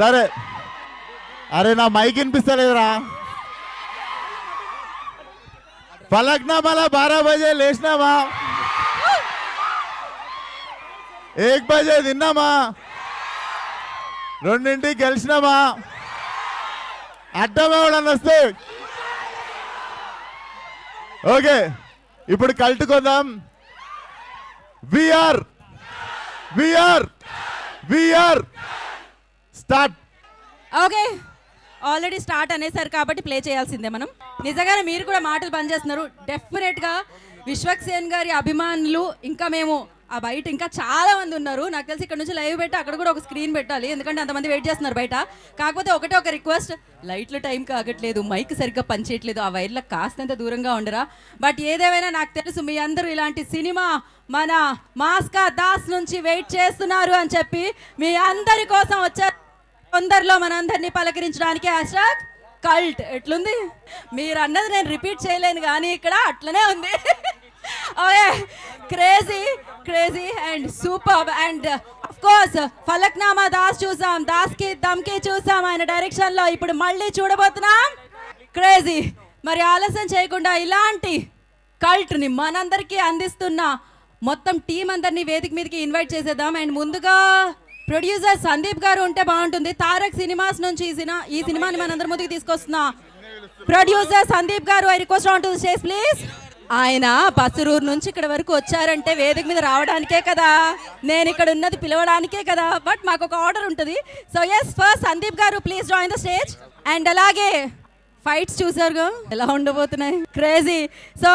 సరే అరే నా మైక్ వినిపిస్తలేదురా పలక్నామాలా 12 బజే లేచినామా 1 బజే తిన్నామా 2ంటికి గెలిచినామా అడ్డం ఎవడన్నా వస్తే ఓకే ఇప్పుడు కలుటుకుందాం we're start okay already start అనేసారు కాబట్టి ప్లే చేయాల్సిందే మనం. నిజంగానే మీరు కూడా మాటలు పనిచేస్తున్నారు. డెఫినెట్గా విశ్వక్సేన్ గారి అభిమానులు ఇంకా మేము ఆ బయట ఇంకా చాలా మంది ఉన్నారు. నాకు తెలిసి ఇక్కడ నుంచి లైవ్ పెట్టి అక్కడ కూడా ఒక స్క్రీన్ పెట్టాలి, ఎందుకంటే అంతమంది వెయిట్ చేస్తున్నారు బయట. కాకపోతే ఒక రిక్వెస్ట్, లైట్లు టైం కాగట్లేదు, మైక్ సరిగ్గా పనిచేయట్లేదు, ఆ వైర్లకు కాస్తంత దూరంగా ఉండరా. బట్ ఏదేమైనా నాకు తెలుసు మీ అందరూ ఇలాంటి సినిమా మన మాస్కా దాస్ నుంచి వెయిట్ చేస్తున్నారు అని చెప్పి మీ అందరి కోసం వచ్చారు. తొందరలో మనందరినీ పలకరించడానికి హ్యాష్‌ట్యాగ్ కల్ట్. ఎట్లుంది మీరు అన్నది నేను రిపీట్ చేయలేను కానీ ఇక్కడ అట్లనే ఉంది. Okay crazy and super. And of course Falaknuma Das చూసాం, దాస్కి దమ్కి చూసాం ఆయన డైరెక్షన్ లో. ఇప్పుడు మళ్ళీ చూడబోతున్నాం క్రేజీ. మరి ఆలస్యం చేయకుండా ఇలాంటి కల్ట్ ని మనందరికీ అందిస్తున్న మొత్తం టీం అందరినీ వేదిక మీదకి ఇన్వైట్ చేసేద్దాం. అండ్ ముందుగా ప్రొడ్యూసర్ సందీప్ గారు ఉంటే బాగుంటుంది. తారక్ సినిమాస్ నుంచి ఈ సినిమాని మనందరి ముందుకు తీసుకొస్తున్న ప్రొడ్యూసర్ సందీప్ గారు, I request on to the stage please. ఆయన బసరూరు నుంచి ఇక్కడ వరకు వచ్చారంటే వేదిక మీద రావడానికే కదా, నేను ఇక్కడ ఉన్నది పిలవడానికే కదా. బట్ మాకు ఒక ఆర్డర్ ఉంటుంది. సో ఎస్, ఫస్ట్ సందీప్ గారు please join the stage. And అలాగే ఫైట్స్ చూసారుగా ఎలా ఉండబోతున్నాయి, క్రేజీ. సో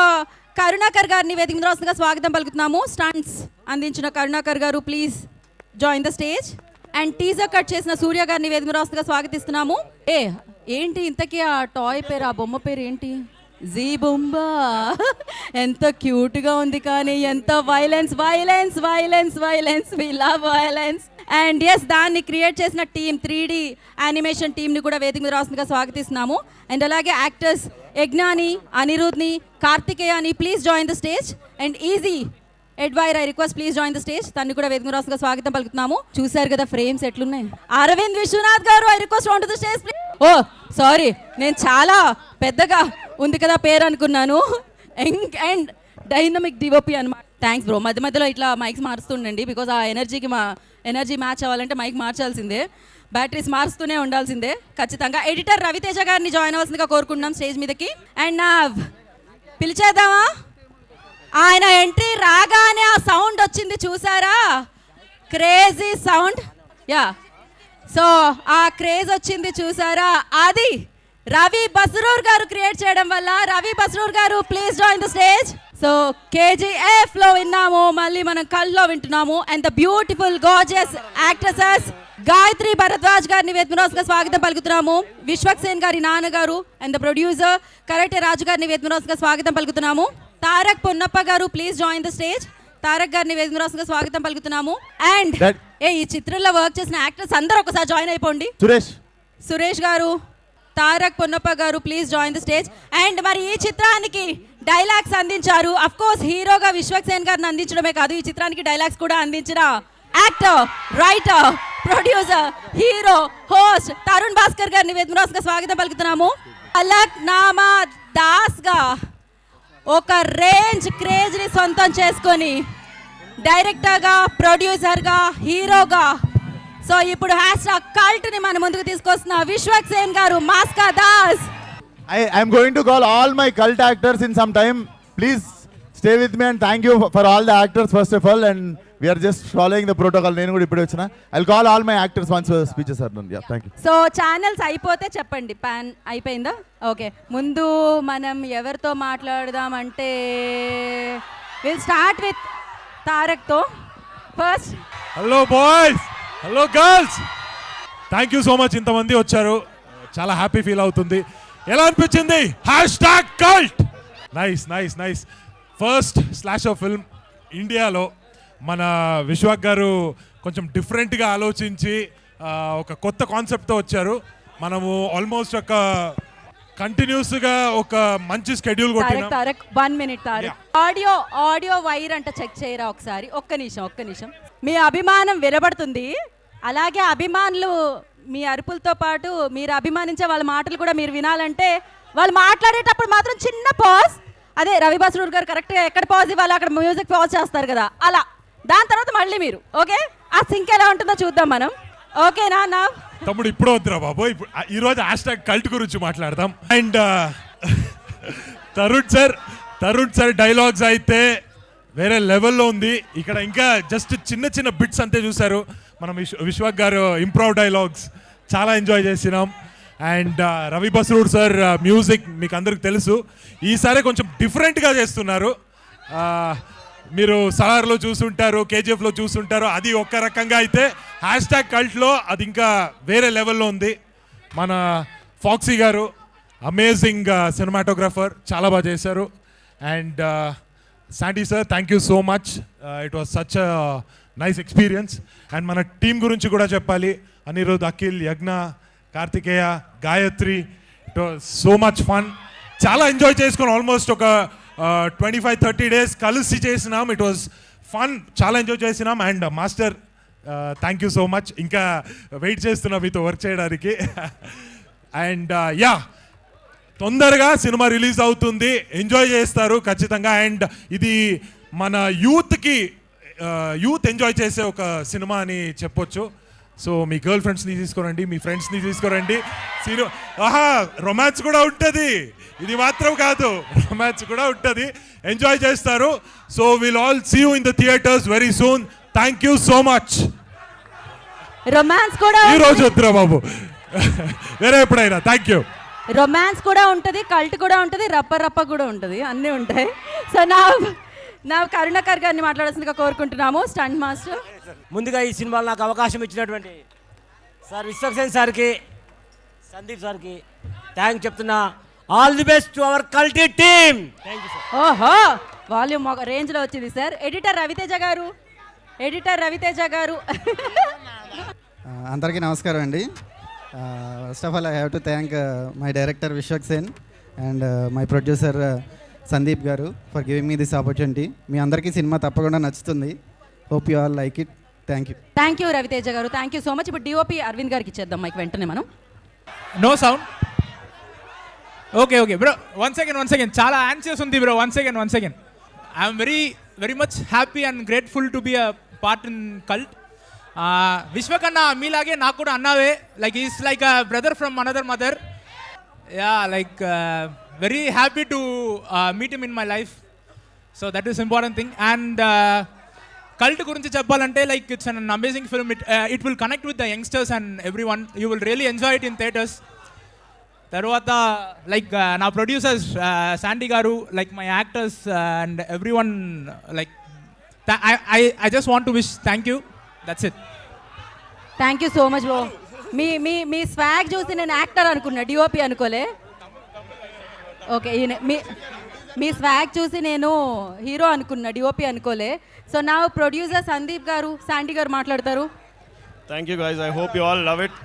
కరుణాకర్ గారిని వేదిక మీద వస్తుందిగా స్వాగతం పలుకుతున్నాము. స్టంట్స్ అందించిన కరుణాకర్ గారు please join the stage. And teaser cut చేసిన సూర్య గారిని వేదిక మీద వస్తుందిగా స్వాగతిస్తున్నాము. ఏంటి ఇంతకీ ఆ టాయ్ పేరు, ఆ బొమ్మ పేరు ఏంటి? జీ బొమ్మ. ఎంత క్యూట్గా ఉంది కానీ ఎంత violence. We love violence. And yes, దాన్ని క్రియేట్ చేసిన టీమ్ 3D యానిమేషన్ టీమ్ని కూడా వేదిక మీద రాస్తుందిగా స్వాగతిస్తున్నాము. అండ్ అలాగే యాక్టర్స్ యజ్ఞాని, అనిరుద్ని, కార్తికేయాని please join the stage. And ఈజీ ఎడ్వైర్, I request please join the stage. తన్ని కూడా వేదిక రాసుగా స్వాగతం పలుకుతున్నాము. చూసారు కదా ఫ్రేమ్స్ ఎట్లున్నాయి. Aravind Vishwanath garu, I request on to the stage please. Oh sorry, నేను చాలా పెద్దగా ఉంది కదా పేరు అనుకున్నాను. అండ్ డైనమిక్ డివోపి అనమాట. Thanks bro. మధ్యలో ఇట్లా మైక్స్ మారుస్తుండండి, బికాజ్ ఆ ఎనర్జీ మ్యాచ్ అవ్వాలంటే మైక్ మార్చాల్సిందే, బ్యాటరీస్ మారుస్తూనే ఉండాల్సిందే ఖచ్చితంగా. ఎడిటర్ రవితేజ గారిని జాయిన్ అవ్వాల్సిందిగా కోరుకుంటున్నాం స్టేజ్ మీదకి. అండ్ నా పిలిచేద్దామా? ఆయన ఎంట్రీ రాగానే ఆ సౌండ్ వచ్చింది చూసారా, క్రేజీ సౌండ్. యా, సో ఆ క్రేజ్ వచ్చింది చూసారా, అది రవి బస్రూర్ గారు క్రియేట్ చేయడం వల్ల. Ravi Basrur garu please join the stage. So KGF లో విన్నాము, మళ్ళీ మనం కల్లో వింటున్నాము. And the beautiful gorgeous actresses Gayatri Bharadwaj గారిని వేదికగా స్వాగతం పలుకుతున్నాము. విశ్వక్సేన్ గారి నాన్నగారు అండ్ ద ప్రొడ్యూసర్ కరెక్టే రాజు గారిని వేదికగా స్వాగతం పలుకుతున్నాము. తారక్ పొన్నప్ప గారు please join the stage. Tarak గారిని వేదికగా స్వాగతం పలుకుతున్నాము. అండ్ ఈ చిత్రంలో వర్క్ చేసిన యాక్టర్స్ అందరూ ఒకసారి జాయిన్ అయిపోండి. సురేష్ గారు, తారక్ పొన్నప్ప గారు please join the stage. And మరి ఈ చిత్రానికి డైలాగ్స్ అందించారు, అఫ్ కోర్స్ హీరోగా విశ్వక్సేన్ గారిని అందించడమే కాదు, ఈ చిత్రానికి డైలాగ్స్ కూడా అందించిన actor, writer, producer, hero, host Tarun Bhaskar గారిని వేదికగా స్వాగతం పలుకుతున్నాము. ఫలక్నామా దాస్ గా ఒక రేంజ్ క్రేజ్ని సొంతం చేసుకొని డైరెక్టర్గా, ప్రొడ్యూసర్గా, హీరోగా, సో ఇప్పుడు హ్యాష్‌ట్యాగ్ కల్ట్ని మన ముందుకు తీసుకొస్తున్న విశ్వక్సేన్ గారు, మాస్కా Das. I'm going to call all my cult actors in some time. Please stay with me and thank you for all the actors first of all, and we are just following the protocol. నేను కూడా ఇప్పుడే వచ్చిన. I'll call all my actors once speeches are done. Yeah, thank you. So channels అయిపోతే చెప్పండి. ప్యాన్ అయిపోయిందా? Okay, ముందు మనం ఎవరితో మాట్లాడదామంటే విల్ స్టార్ట్ విత్ తారక్తో first. Hello boys, hello girls, thank you so much. ఇంతమంది వచ్చారు, చాలా హ్యాపీ ఫీల్ అవుతుంది. ఎలా అనిపించింది? Hashtag cult. Nice. First slasher film ఇండియాలో మన విశ్వాక్ గారు కొంచెం డిఫరెంట్గా ఆలోచించి ఒక కొత్త కాన్సెప్ట్తో వచ్చారు. మనము ఆల్మోస్ట్ ఒక కంటిన్యూస్గా ఒక మంచి స్కెడ్యూల్ కొట్టినాం. Tarak 1 minute Tarak, audio wire అంట చెక్ చేయరా ఒకసారి. ఒక్క నిమిషం. మీ అభిమానం వినబడుతుంది, అలాగే అభిమానులు మీ అరుపులతో పాటు మీరు అభిమానించే వాళ్ళ మాటలు కూడా మీరు వినాలంటే వాళ్ళు మాట్లాడేటప్పుడు మాత్రం చిన్న పాజ్, అదే రవి బస్రూర్ గారు కరెక్ట్గా ఎక్కడ పాజ్ ఇవ్వాలి అక్కడ మ్యూజిక్ పాజ్ చేస్తారు కదా, అలా దాని తర్వాత మళ్ళీ మీరు ఓకే, ఆ సింక్ ఎలా ఉంటుందో చూద్దాం మనం. ఓకేనా నా తమ్ముడు ఇప్పుడు వద్దురా బాబు, ఇప్పుడు ఈరోజు హ్యాష్ కల్ట్ గురించి మాట్లాడదాం. అండ్ తరుణ్ సార్ డైలాగ్స్ అయితే వేరే లెవెల్లో ఉంది. ఇక్కడ ఇంకా జస్ట్ చిన్న చిన్న బిట్స్ అంతే చూసారు. మనం విశ్వక్ గారు ఇంప్రూవ్ డైలాగ్స్ చాలా ఎంజాయ్ చేసినాం. And Ravi Basrur sir music మీకు అందరికి తెలుసు, ఈసారి కొంచెం డిఫరెంట్గా చేస్తున్నారు. మీరు సలార్లో చూసుంటారు, కేజీఎఫ్లో చూసుంటారు, అది ఒక్క రకంగా అయితే హ్యాష్ ట్యాగ్ కల్ట్లో అది ఇంకా వేరే లెవెల్లో ఉంది. మన ఫాక్సీ గారు అమేజింగ్ సినిమాటోగ్రాఫర్, చాలా బాగా చేశారు. And Sandy sir thank you so much, it was such nice experience. And మన టీం గురించి కూడా చెప్పాలి, Anirudh, Akhil, Yagna, Karthikeya, Gayathri, it was so much fun. చాలా ఎంజాయ్ చేసుకొని ఆల్మోస్ట్ ఒక 25-30 days కలిసి చేసినాం. ఇట్ వాజ్ ఫన్, చాలా ఎంజాయ్ చేసినాం. And master thank you so much, ఇంకా వెయిట్ చేస్తున్నా మీతో వర్క్ చేయడానికి. అండ్ యా, తొందరగా సినిమా రిలీజ్ అవుతుంది, ఎంజాయ్ చేస్తారు ఖచ్చితంగా. అండ్ ఇది మన యూత్ ఎంజాయ్ చేసే ఒక సినిమా అని చెప్పొచ్చు. సో మీ గర్ల్ ఫ్రెండ్స్ని తీసుకురండి, మీ ఫ్రెండ్స్ని తీసుకురండి. రొమాన్స్ కూడా ఉంటుంది, ఇది మాత్రం కాదు, రొమాన్స్ కూడా ఉంటుంది, ఎంజాయ్ చేస్తారు. So will all see you in the theatres very soon. Thank you so much. Romance కూడా ఈ రోజు వద్దురా బాబు, వేరే ఎప్పుడైనా. Thank you. రొమాన్స్ కూడా ఉంటుంది, కల్ట్ కూడా ఉంటుంది, రప్ప కూడా ఉంటుంది, అన్నీ ఉంటాయి. సో నా కరుణాకర్ గారిని మాట్లాడాల్సిందిగా కోరుకుంటున్నాము, స్టంట్ మాస్టర్. ముందుగా ఈ సినిమాలో నాకు అవకాశం ఇచ్చినటువంటి సార్ విశ్వక్సేన్ సార్కి, సందీప్ సార్కి థ్యాంక్ చెప్తున్నా. All the best to our culty team. Thank you sir. ఓహో, వాల్యూమ్ ఒక రేంజ్లో వచ్చింది సార్. ఎడిటర్ రవితేజ గారు. అందరికీ నమస్కారం అండి. First of all I have to thank my director Vishwaksen and my producer Sandeep garu for giving me this opportunity. మీ అందరికీ సినిమా తప్పకుండా నచ్చుతుంది. Hope you all like it. Thank you Raviteja garu, thank you so much. ఇప్పుడు DOP Aravind గారికి ఇచ్చేద్దాం మైక్ వెంటనే మనం. No sound. Okay bro, one second. చాలా ఆన్సియస్ ఉంది bro. One second. I'm very much happy and grateful to be a part in cult. విశ్వకన్నా మీలాగే నాకు కూడా అన్నావే, like is like a brother from another mother. Yeah, like very happy to meet him in my life. So that is important thing. And cult గురించి చెప్పాలంటే like it's an amazing film. It will connect with the youngsters and everyone. You will really enjoy it in theatres. తర్వాత like నా producers Sandy garu, like my actors and everyone, like I just want to wish thank you. That's it. Thank you so much bro. Me swag చూసి నేను actor అనుకున్నా, DOP అనుకోలే. Okay, మీ swag చూసి నేను hero అనుకున్నా, DOP అనుకోలే. So నా producer Sandeep గారు, శాండీ గారు మాట్లాడతారు. Thank you guys, I hope you all love it.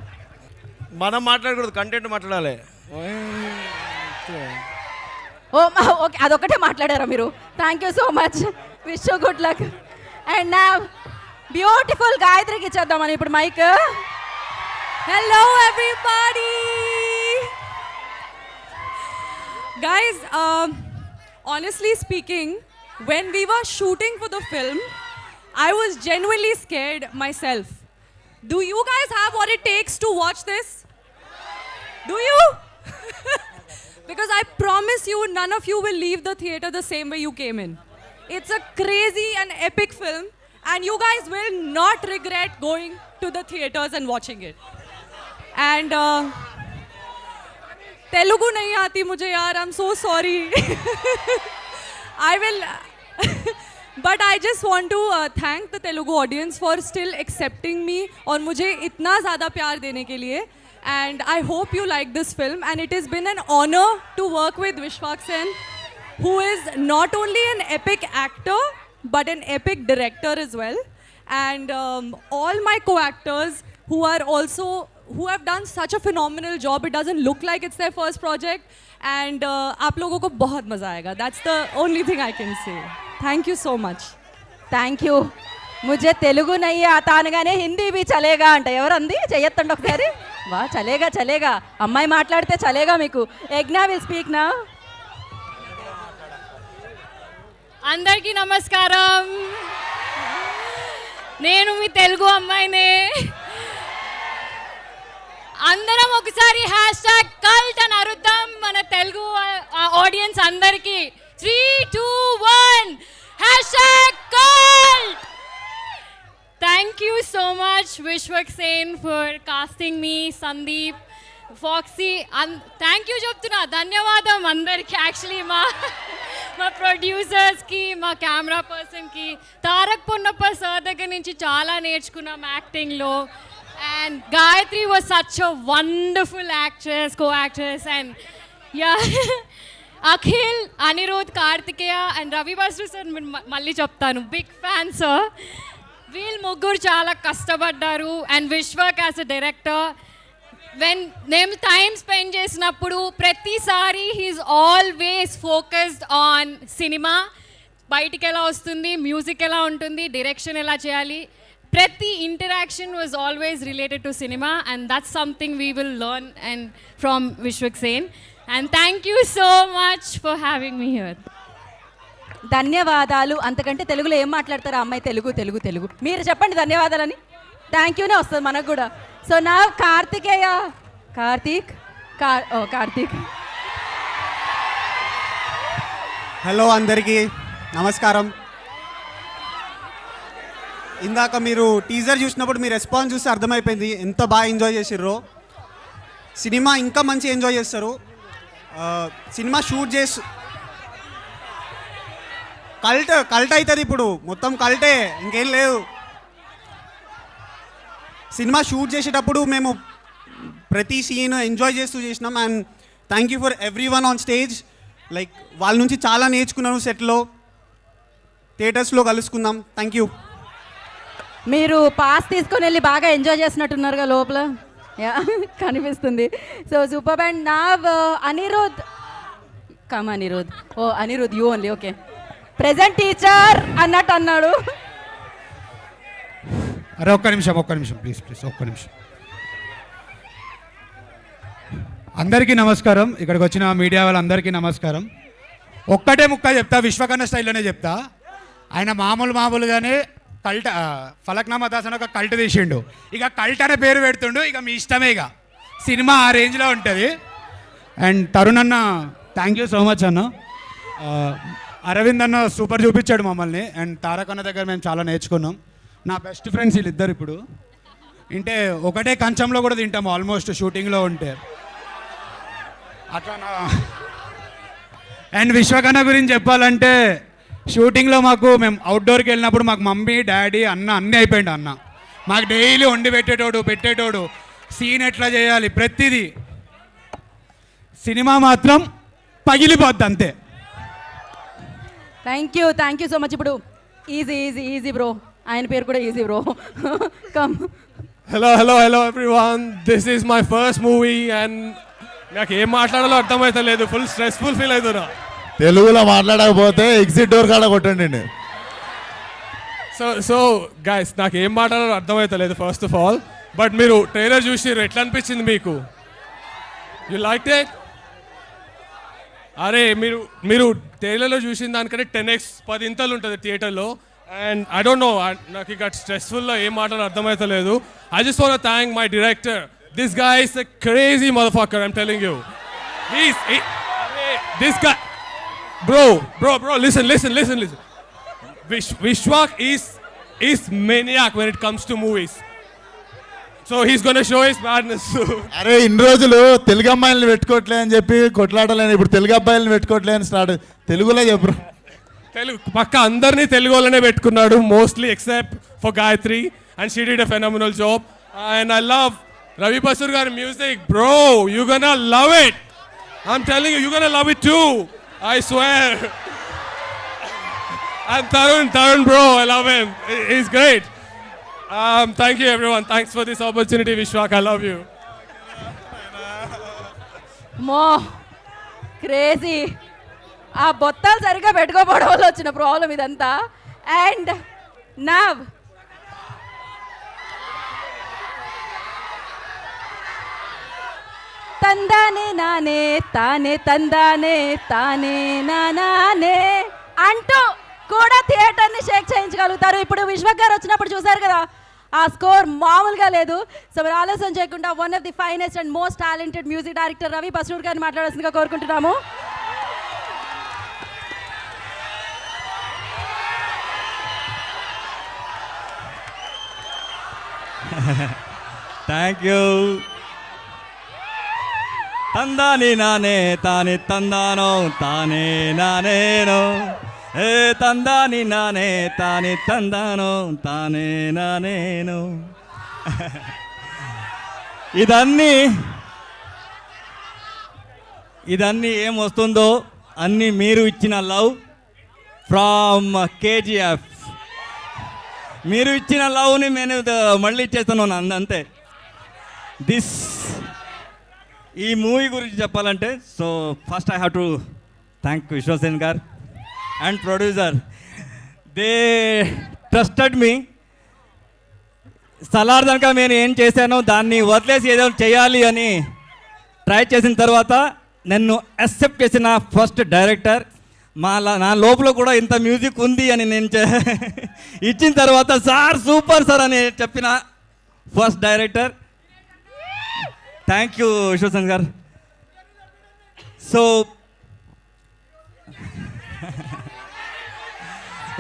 మనం మాట్లాడకూడదు, కంటెంట్ మాట్లాడాలి. ఓకే, అదొకటే మాట్లాడారా మీరు? Thank you so much, wish you good luck. And నా బ్యూటిఫుల్ గాయత్రికి ఇచ్చేద్దామని ఇప్పుడు mic. Hello everybody. Guys, honestly speaking, when we were shooting for the film, I was genuinely scared myself. Do you guys have what it takes to watch this? Do you? Because I promise you, none of you will leave the theater the same way you came in. It's a crazy and epic film, and you guys will not regret going to the theaters and watching it. And Telugu nahi aati mujhe yaar, I'm so sorry. I will but I just want to thank the Telugu audience for still accepting me और मुझे इतना ज़्यादा प्यार देने के लिए. And I hope you like this film, and it has been an honor to work with Vishwaksen, who is not only an epic actor but an epic director as well. And all my co-actors who have done such a phenomenal job. It doesn't look like it's their first project, and आप लोगों को बहुत मज़ा आएगा. That's the only thing I can say. Thank you so much. Thank you. ముझे తెలుగు నయ్యి ఆతా అనగానే హిందీ బి చలేగా అంట. ఎవరు అంది? చెయ్యొత్తండి ఒకసారి. వా చలేగా చలేగా, అమ్మాయి మాట్లాడితే చలేగా మీకు. యజ్ఞ విల్ స్పీక్ నా. అందరికీ నమస్కారం. నేను మీ తెలుగు అమ్మాయినే. అందరం ఒకసారి #cult అని అరుద్దాం మన తెలుగు ఆడియన్స్ అందరికీ. 3, 2, 1 #cult. Thank you so much Vishwak Sen for casting me, Sandeep, Foxy. Thank you చెప్తున్నా, ధన్యవాదం అందరికి. యాక్చువల్లీ మా ప్రొడ్యూసర్స్కి, మా కెమెరా పర్సన్కి, తారక్ పొన్నప్ప సార్ దగ్గర నుంచి చాలా నేర్చుకున్నాం యాక్టింగ్లో. And Gayatri was such a wonderful actress, co-actress, and yeah, Akhil, Anirudh, Kartikeya, and Ravi Basu sir, malli cheptanu, big fan sir. We'll mugguru chala kastabaddaru, and Vishwak as a director, when name time spend chesinappudu pratisari he's always focused on cinema. బయటికి ఎలా వస్తుంది, music ఎలా ఉంటుంది, direction ఎలా చేయాలి, ప్రతి interaction was always related to cinema. And that's something we will learn and from Vishwak Sen. And thank you so much for having me here. ధన్యవాదాలు. అంతకంటే తెలుగులో ఏం మాట్లాడతారు అమ్మాయి? తెలుగు తెలుగు తెలుగు. మీరు చెప్పండి ధన్యవాదాలని. థ్యాంక్ యూనే వస్తుంది మనకు కూడా. సో నా కార్తికేయ, కార్తీక్. హలో అందరికీ నమస్కారం. ఇందాక మీరు టీజర్ చూసినప్పుడు మీ రెస్పాన్స్ చూస్తే అర్థమైపోయింది ఎంత బాగా ఎంజాయ్ చేసిర్రో. సినిమా ఇంకా మంచి ఎంజాయ్ చేస్తారు. సినిమా షూట్ చేసి కల్ట్ అవుతుంది. ఇప్పుడు మొత్తం కల్టే, ఇంకేం లేదు. సినిమా షూట్ చేసేటప్పుడు మేము ప్రతి సీన్ ఎంజాయ్ చేస్తూ చేసినాం. And thank you for every one on stage. Like వాళ్ళ నుంచి చాలా నేర్చుకున్నాను. సెట్లో, థియేటర్స్లో కలుసుకుందాం. Thank you. మీరు పాస్ తీసుకొని వెళ్ళి బాగా ఎంజాయ్ చేసినట్టున్నారుగా లోపల, కనిపిస్తుంది. So super band. నా Anirudh, Anirudh, Anirudh you only. Okay, present teacher అన్నట్టు అన్నాడు. అరే ఒక్క నిమిషం ప్లీజ్ ఒక్క నిమిషం. అందరికీ నమస్కారం. ఇక్కడికి వచ్చిన మీడియా వాళ్ళందరికీ నమస్కారం. ఒక్కటే ముక్క చెప్తా, విశ్వకర్ణ స్టైల్లోనే చెప్తా. ఆయన మామూలుగానే కల్ట్, ఫలక్నామా దాస్ అని ఒక కల్ట్ తీసిండు. ఇక కల్ట్ అనే పేరు పెడుతుండు. ఇక మీ ఇష్టమే, ఇక సినిమా ఆ రేంజ్లో ఉంటుంది. అండ్ తరుణ్ అన్న, థ్యాంక్ యూ సో మచ్ అన్న. అరవింద్ అన్న సూపర్ చూపించాడు మమ్మల్ని. అండ్ తారక్ అన్న దగ్గర మేము చాలా నేర్చుకున్నాం. నా బెస్ట్ ఫ్రెండ్స్ వీళ్ళిద్దరు. ఇప్పుడు అంటే ఒకటే కంచంలో కూడా తింటాము ఆల్మోస్ట్ షూటింగ్లో ఉంటే అట్లా. అండ్ విశ్వకర్ణ గురించి చెప్పాలంటే, షూటింగ్లో మేము అవుట్డోర్కి వెళ్ళినప్పుడు మాకు మమ్మీ, డాడీ, అన్న అన్నీ అయిపోయింది. అన్న మాకు డైలీ వండి పెట్టేటోడు, సీన్ ఎట్లా చేయాలి, ప్రతిదీ. సినిమా మాత్రం పగిలిపోద్ది అంతే. Thank you so much. ఇప్పుడు ఈజీ బ్రో, ఆయన పేరు కూడా easy bro. Come. Hello everyone, this is my first movie and నాకు ఏం మాట్లాడాలో అర్థమవుతలేదు. ఫుల్ స్ట్రెస్ఫుల్ ఫీల్ అవుతున్నా. తెలుగులో మాట్లాడకపోతే ఎగ్జిట్ డోర్ కాడ కొట్టండి. సో గైస్, నాకు ఏం మాట్లాడాలో అర్థమవుతలేదు ఫస్ట్ ఆఫ్ ఆల్. బట్ మీరు ట్రైలర్ చూసిర్రు, ఎట్లా అనిపించింది మీకు? You like it? అరే మీరు ట్రైలర్లో చూసిన దానికంటే 10x 10 ఇంతలు ఉంటుంది థియేటర్లో. అండ్ ఐ డోంట్ నో, నాకు ఇక స్ట్రెస్ఫుల్లో ఏం మాట్లాడాలో అర్థమవుతలేదు. I just want to thank my director. This guy is a crazy motherfucker, I'm telling you. This guy, bro, listen. Vishwak is maniac when it comes to movies. So he's gonna show his madness. అరే ఇన్ని రోజులు తెలుగు అమ్మాయిలను పెట్టుకోవట్లే అని చెప్పి కొట్లాడలేను, ఇప్పుడు తెలుగు అబ్బాయిలను పెట్టుకోవట్లే అని start. తెలుగులో చెప్పరు. తెలుగు పక్క అందరినీ తెలుగు వాళ్ళనే పెట్టుకున్నాడు, mostly except for Gayatri, and she did a phenomenal job. And I love Ravi Basur gar music, bro. You're gonna love it. I'm telling you, you're gonna love it too. I swear. And Tarun, bro, I love him. He's great. Thank you, everyone. Thanks for this opportunity, Vishwak. I love you. Crazy. ఆ బొత్తాలు సరిగ్గా పెట్టుకోపోవడం వల్ల వచ్చిన problem ఇదంతా. And now తందానే నానే తానే తందానే తానే నానే అంటూ కూడా థియేటర్ని షేక్ చేయించగలుగుతారు. ఇప్పుడు విశ్వక్ గారు వచ్చినప్పుడు చూసారు కదా, ఆ స్కోర్ మామూలుగా లేదు. సో మరి ఆలస్యం చేయకుండా one of the finest and most talented music director Ravi Basrur గారిని మాట్లాడాల్సిందిగా కోరుకుంటున్నాము. Thank you. తందాని నానే తాని తందానో తానే నానేనో, ఏ తందాని నానే తాని తందానో తానే నానేను. ఇదన్నీ ఏం వస్తుందో అన్నీ మీరు ఇచ్చిన లవ్ ఫ్రమ్ కేజీఎఫ్. మీరు ఇచ్చిన లవ్ని నేను మళ్ళీ ఇచ్చేస్తున్నాను అంతే. ఈ మూవీ గురించి చెప్పాలంటే, so first I have to thank Vishwasen garu and producer. They trusted me. సలార్దనక నేను ఏం చేశానో దాన్ని వదిలేసి ఏదో చేయాలి అని ట్రై చేసిన తర్వాత నన్ను యాక్సెప్ట్ చేసిన ఫస్ట్ డైరెక్టర్. నా లోపల కూడా ఇంత మ్యూజిక్ ఉంది అని నేను ఇచ్చిన తర్వాత సార్ సూపర్ సార్ అని చెప్పిన first director. Thank you Vishwasen గారు. సో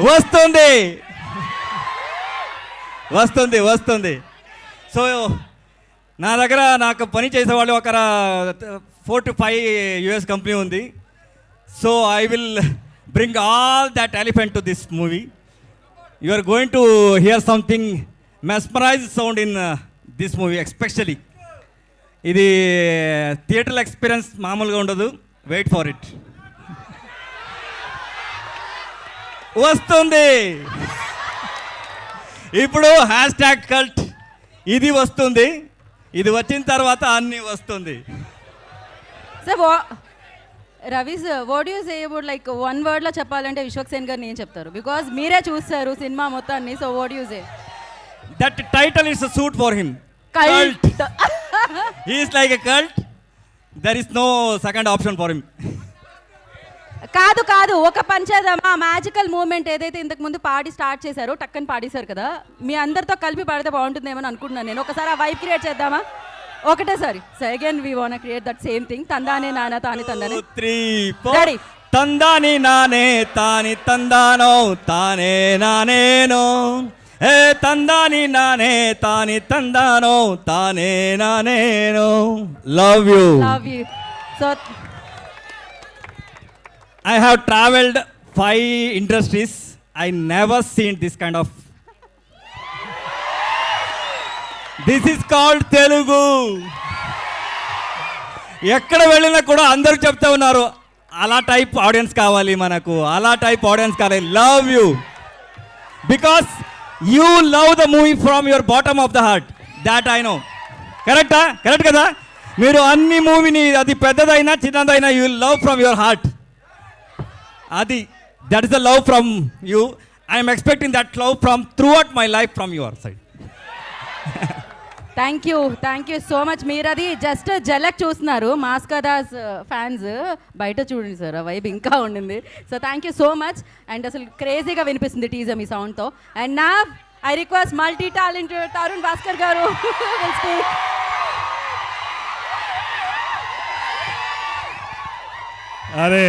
వస్తుంది వస్తుంది వస్తుంది. సో నా దగ్గర నాకు పని చేసేవాళ్ళు ఒక 4 to 5 US కంపెనీ ఉంది. So I will bring all that elephant to this movie. You are going to hear something mesmerize sound in this movie. Especially ఇది థియేటర్ ఎక్స్పీరియన్స్ మామూలుగా ఉండదు. Wait for it. వస్తుంది ఇప్పుడు #cult. ఇది వస్తుంది. ఇది వచ్చిన తర్వాత అన్నీ వస్తుంది. Sir Ravi sir, what you say about like one వర్డ్లో చెప్పాలంటే విశ్వక్ సేన్ గారిని ఏం చెప్తారు? బికాజ్ మీరే చూస్తారు సినిమా మొత్తాన్ని. So what you say? That title is a suit for him. Cult. He is like a cult. There is no second option for him. కాదు కాదు, ఒక పని చేద్దామా? మ్యాజికల్ మూమెంట్ ఏదైతే ఇంతకు ముందు పాడి స్టార్ట్ చేశారో టక్కని పాడేశారు కదా, మీ అందరితో కలిపి పాడితే బాగుంటుందేమో అనుకుంటున్నాను నేను. ఒకసారి ఆ వైబ్ క్రియేట్ చేద్దామా? ఒకటేసారి. So again we want create that same thing. తందానే నానా తాని తందానే 3 4 తందాని నానే తాని తందానో తానే నానేనో, ఏ తందాని నానే తాని తందానో తానే నానేనో. Love you. Love you. So I have traveled 5 industries. I never seen this kind of. This is called Telugu. ఎక్కడ వెళ్ళినా కూడా అందరూ చెప్తా ఉన్నారు అలా టైప్ ఆడియన్స్ కావాలి మనకు, అలా టైప్ ఆడియన్స్ కావాలి. Love you because you love the movie from your bottom of the heart. That I know. కరెక్టా? కరెక్ట్ కదా? మీరు అన్ని మూవీని, అది పెద్దదైనా చిన్నదైనా, you love from your heart. అది that is the love from you. I'm expecting that love from throughout my life from your side. Thank you so much. మీరు అది జస్ట్ జలక్ చూస్తున్నారు, మాస్కదాస్ ఫ్యాన్స్. బయట చూడండి సార్, ఆ వైబ్ ఇంకా ఉండింది. So thank you so much. And అసలు క్రేజీగా వినిపిస్తుంది టీజర్ మీ సౌండ్తో. అండ్ నా I request multi talented Tarun Bhaskar గారు. అరే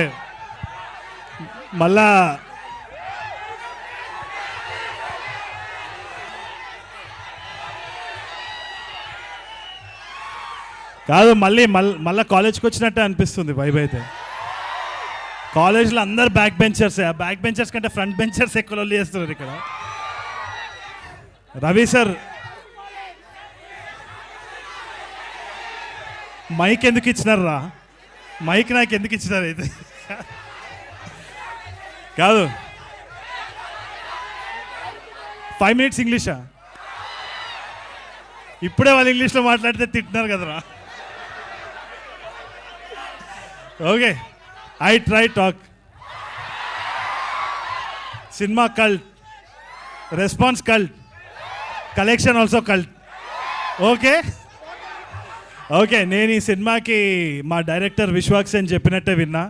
మళ్ళా కాదు, మళ్ళీ కాలేజ్కి వచ్చినట్టే అనిపిస్తుంది వైబ్ అయితే. కాలేజ్లో అందరు బ్యాక్ బెంచర్స్, ఆ బ్యాక్ బెంచర్స్ కంటే ఫ్రంట్ బెంచర్స్ ఎక్కువ లొల్లి చేస్తున్నారు ఇక్కడ. రవి సార్ మైక్ ఎందుకు ఇచ్చినారా? మైక్ నాకు ఎందుకు ఇచ్చినారు అయితే? కాదు 5 minutes ఇంగ్లీషా? ఇప్పుడే వాళ్ళు ఇంగ్లీష్లో మాట్లాడితే తింటున్నారు కదరా. Okay, I try talk. Cinema cult, response cult, collection also cult. Okay okay, నేను ఈ సినిమాకి మా డైరెక్టర్ విశ్వాక్స్ అని చెప్పినట్టే విన్నా,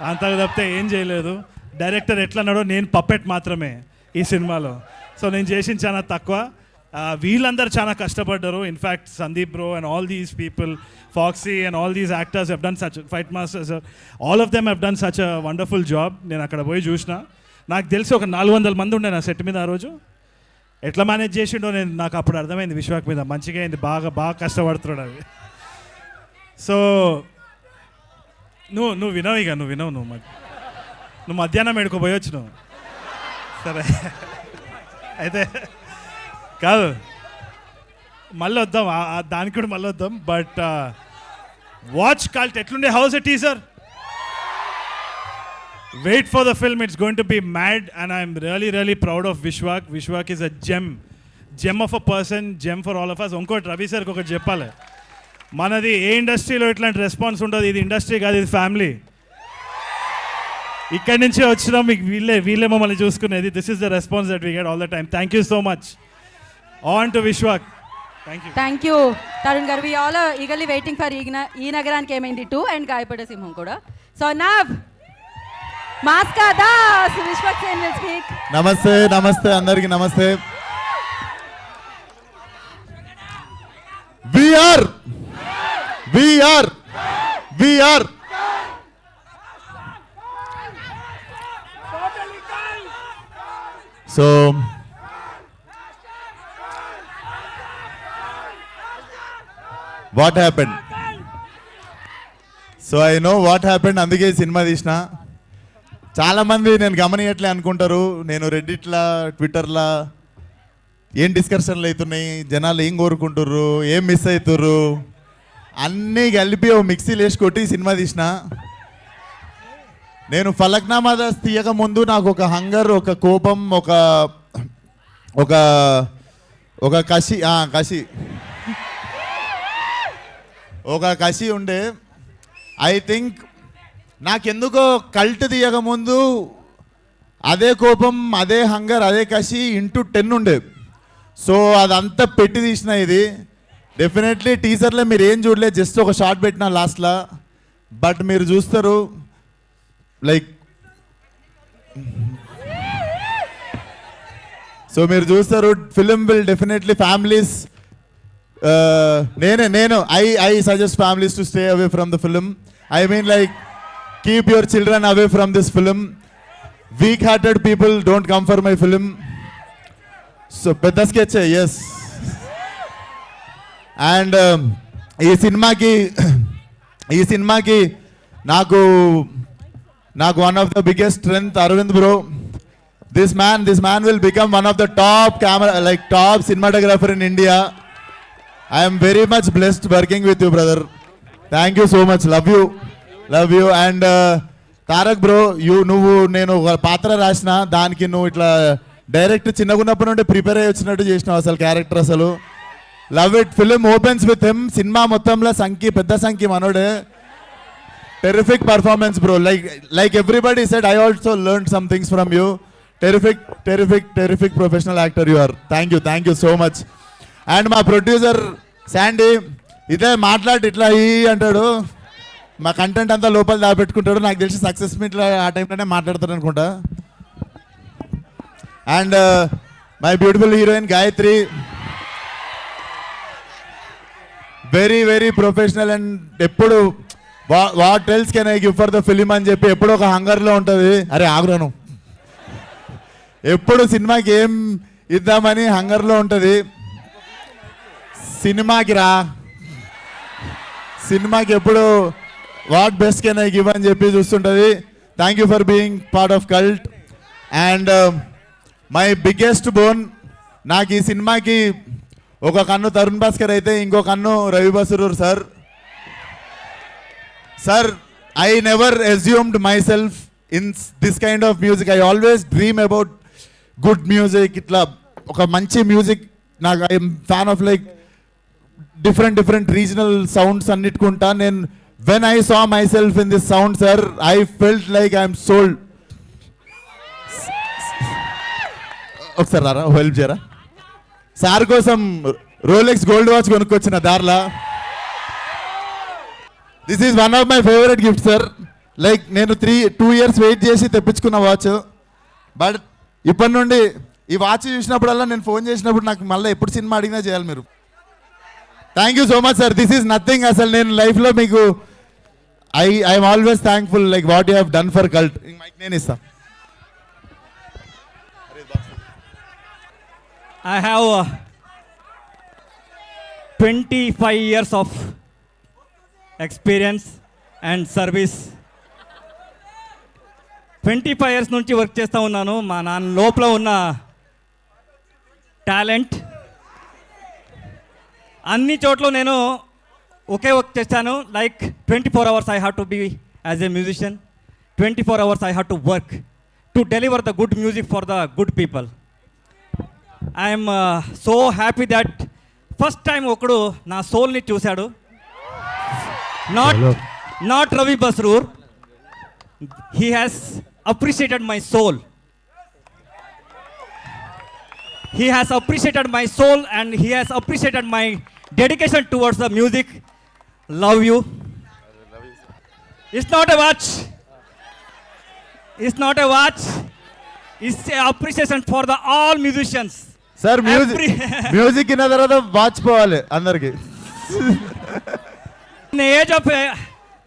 అంతకు తప్పితే ఏం చేయలేదు. డైరెక్టర్ ఎట్లా అన్నాడో నేను పప్పెట్ మాత్రమే ఈ సినిమాలో. సో నేను చేసిన చాలా తక్కువ. వీళ్ళందరూ చాలా కష్టపడ్డారు. In fact Sandeep bro and all these people, foxy and all these actors have done such, fight masters, all of them have done such a wonderful job. నేను అక్కడ పోయి చూసిన, నాకు తెలిసి ఒక 400 మంది ఉండే నా సెట్ మీద ఆ రోజు. ఎట్లా మేనేజ్ చేసిండో నాకు అప్పుడు అర్థమైంది విశ్వాక్ మీద. మంచిగా అయింది, బాగా కష్టపడుతున్నాడు అది. సో నువ్వు వినవు ఇక, నువ్వు మధ్యాహ్నం ఎడుకోపోయొచ్చు నువ్వు. సరే అయితే కాదు, మళ్ళీ వద్దాం, దానికి కూడా మళ్ళీ వద్దాం. బట్ వాచ్ కల్ట్ ఎట్లుండే, how's a teaser, wait for the film, it's going to be mad and I'm really proud of Vishwak. Vishwak is a gem of a person, gem for all of us. ఇంకోటి రవి సార్కి ఒకటి చెప్పాలి, మనది ఏ ఇండస్ట్రీలో ఇట్లాంటి response ఉంటుంది, ఇది ఇండస్ట్రీ కాదు, ఇది ఫ్యామిలీ. ఇక్కడి నుంచే వచ్చినాం, మీకు వీళ్ళే మమ్మల్ని చూసుకునేది. This is the response that we get all the time. Thank you so much on to Vishwak. Thank you Tarun garu. We all eagerly waiting for ఈ నగరానికి ఏమైంది 2 అండ్ గాయపడే సింహం కూడా. సో నవ్ మాస్కా దాస్ విశ్వాక్ సేన్ విల్ స్పీక్. నమస్తే అందరికి నమస్తే. We are so what happened? So I know what happened, అందుకే సినిమా తీసిన. చాలామంది నేను గమనియట్లే అనుకుంటారు, నేను రెడ్డిట్లా ట్విట్టర్లా ఏం డిస్కషన్లు అవుతున్నాయి, జనాలు ఏం కోరుకుంటుర్రు, ఏం మిస్ అవుతుర్రు, అన్నీ కలిపి ఓ మిక్సీలు వేసి కొట్టి సినిమా తీసిన. నేను ఫలక్నామా దాస్ తీయక ముందు నాకు ఒక హంగర్, ఒక కోపం, ఒక కసి ఉండే. ఐ థింక్ నాకెందుకో కల్ట్ తీయక ముందు అదే కోపం, అదే హంగర్, అదే కసి ఇంటూ 10 ఉండే. సో అదంతా పెట్టి తీసిన ఇది. డెఫినెట్లీ టీజర్లో మీరు ఏం చూడలేదు, జస్ట్ ఒక షార్ట్ పెట్టిన లాస్ట్లో. బట్ మీరు చూస్తారు లైక్, సో మీరు చూస్తారు ఫిలిం విల్ డెఫినెట్లీ ఫ్యామిలీస్, నేను I suggest families to stay away from the film. I mean like keep your children away from this film. Weak hearted people don't come for my film. So పెద్ద sketch, yes. And ఈ సినిమాకి నాకు one of the biggest strength Aravind bro. This man will become one of the top cinematographer in India. I am very much blessed working with you, brother. Thank you so much. Love you. And Tarak bro, నేను ఒక పాత్ర రాసిన, దానికి నువ్వు ఇట్లా direct చిన్నగున్నప్పటి నుండి prepare అయ్యి వచ్చినట్టు చేసినావు అసలు క్యారెక్టర్. అసలు love it. Film opens with him. Cinema మొత్తంలో పెద్ద సంఖ్య మనోడే. Terrific performance bro. Like everybody said, I also learn some things from you. Terrific professional actor you are. Thank you so much. And మా producer Sandy ఇదే మాట్లాడి ఇట్లా అంటాడు, మా కంటెంట్ అంతా లోపల దాపెట్టుకుంటాడు. నాకు తెలిసి సక్సెస్ మీట్లో ఆ టైంలోనే మాట్లాడతాడు అనుకుంటా. And my beautiful heroine Gayatri, very professional. And ఎప్పుడు what else can I give for the film అని చెప్పి ఎప్పుడు ఒక హంగర్లో ఉంటుంది. అరే ఆగ్రహం, ఎప్పుడు సినిమాకి ఏం ఇద్దామని హంగర్లో ఉంటుంది. సినిమాకి ఎప్పుడు what best can I give అని చెప్పి చూస్తుంటుంది. Thank you for being part of cult. And my biggest boon, నాకు ఈ సినిమాకి ఒక కన్ను తరుణ్ భాస్కర్ అయితే ఇంకో కన్ను Ravi Basrur sir. I never assumed myself in this kind of music. I always dream about good music. ఇట్లా ఒక మంచి మ్యూజిక్ నాకు, I'm fan of like different regional sounds అన్నిటికుంటా. నేను when I saw myself in this sound sir, I felt like I'm sold. ఒకసారి రారా, help చేయరా. Sir కోసం రోలెక్స్ గోల్డ్ వాచ్ కొనుక్కొచ్చిన దారిలా. This is one of my favourite gift sir. Like నేను 2 years wait చేసి తెప్పించుకున్న వాచ్. బట్ ఇప్పటి నుండి ఈ వాచ్ చూసినప్పుడల్లా నేను ఫోన్ చేసినప్పుడు నాకు మళ్ళీ ఎప్పుడు సినిమా అడిగినా చేయాలి మీరు. Thank you so much sir. This is nothing. అసలు నేను లైఫ్లో మీకు I'm always thankful like what you have done for Cult. Mike నేను ఇస్తాను. I have 25 years of experience and service. 25 years నుంచి వర్క్ చేస్తూ ఉన్నాను. మా నాన్న లోపల ఉన్న టాలెంట్ అన్ని చోట్ల నేను ఒకే వర్క్ చేస్తాను. Like 24 hours I have to be as a musician. 24 hours I have to work to deliver the good music for the good people. I am so happy that first time ఒకడు నా సోల్ని చూశాడు. Not Ravi Basrur. He has appreciated my soul. He has appreciated my soul and he has appreciated my dedication towards the music. Love you. It's not a watch. It's not a watch. It's a appreciation for the all musicians. Sir music ఇన్న తర్వాత వాచ్ పోవాలి అందరికి.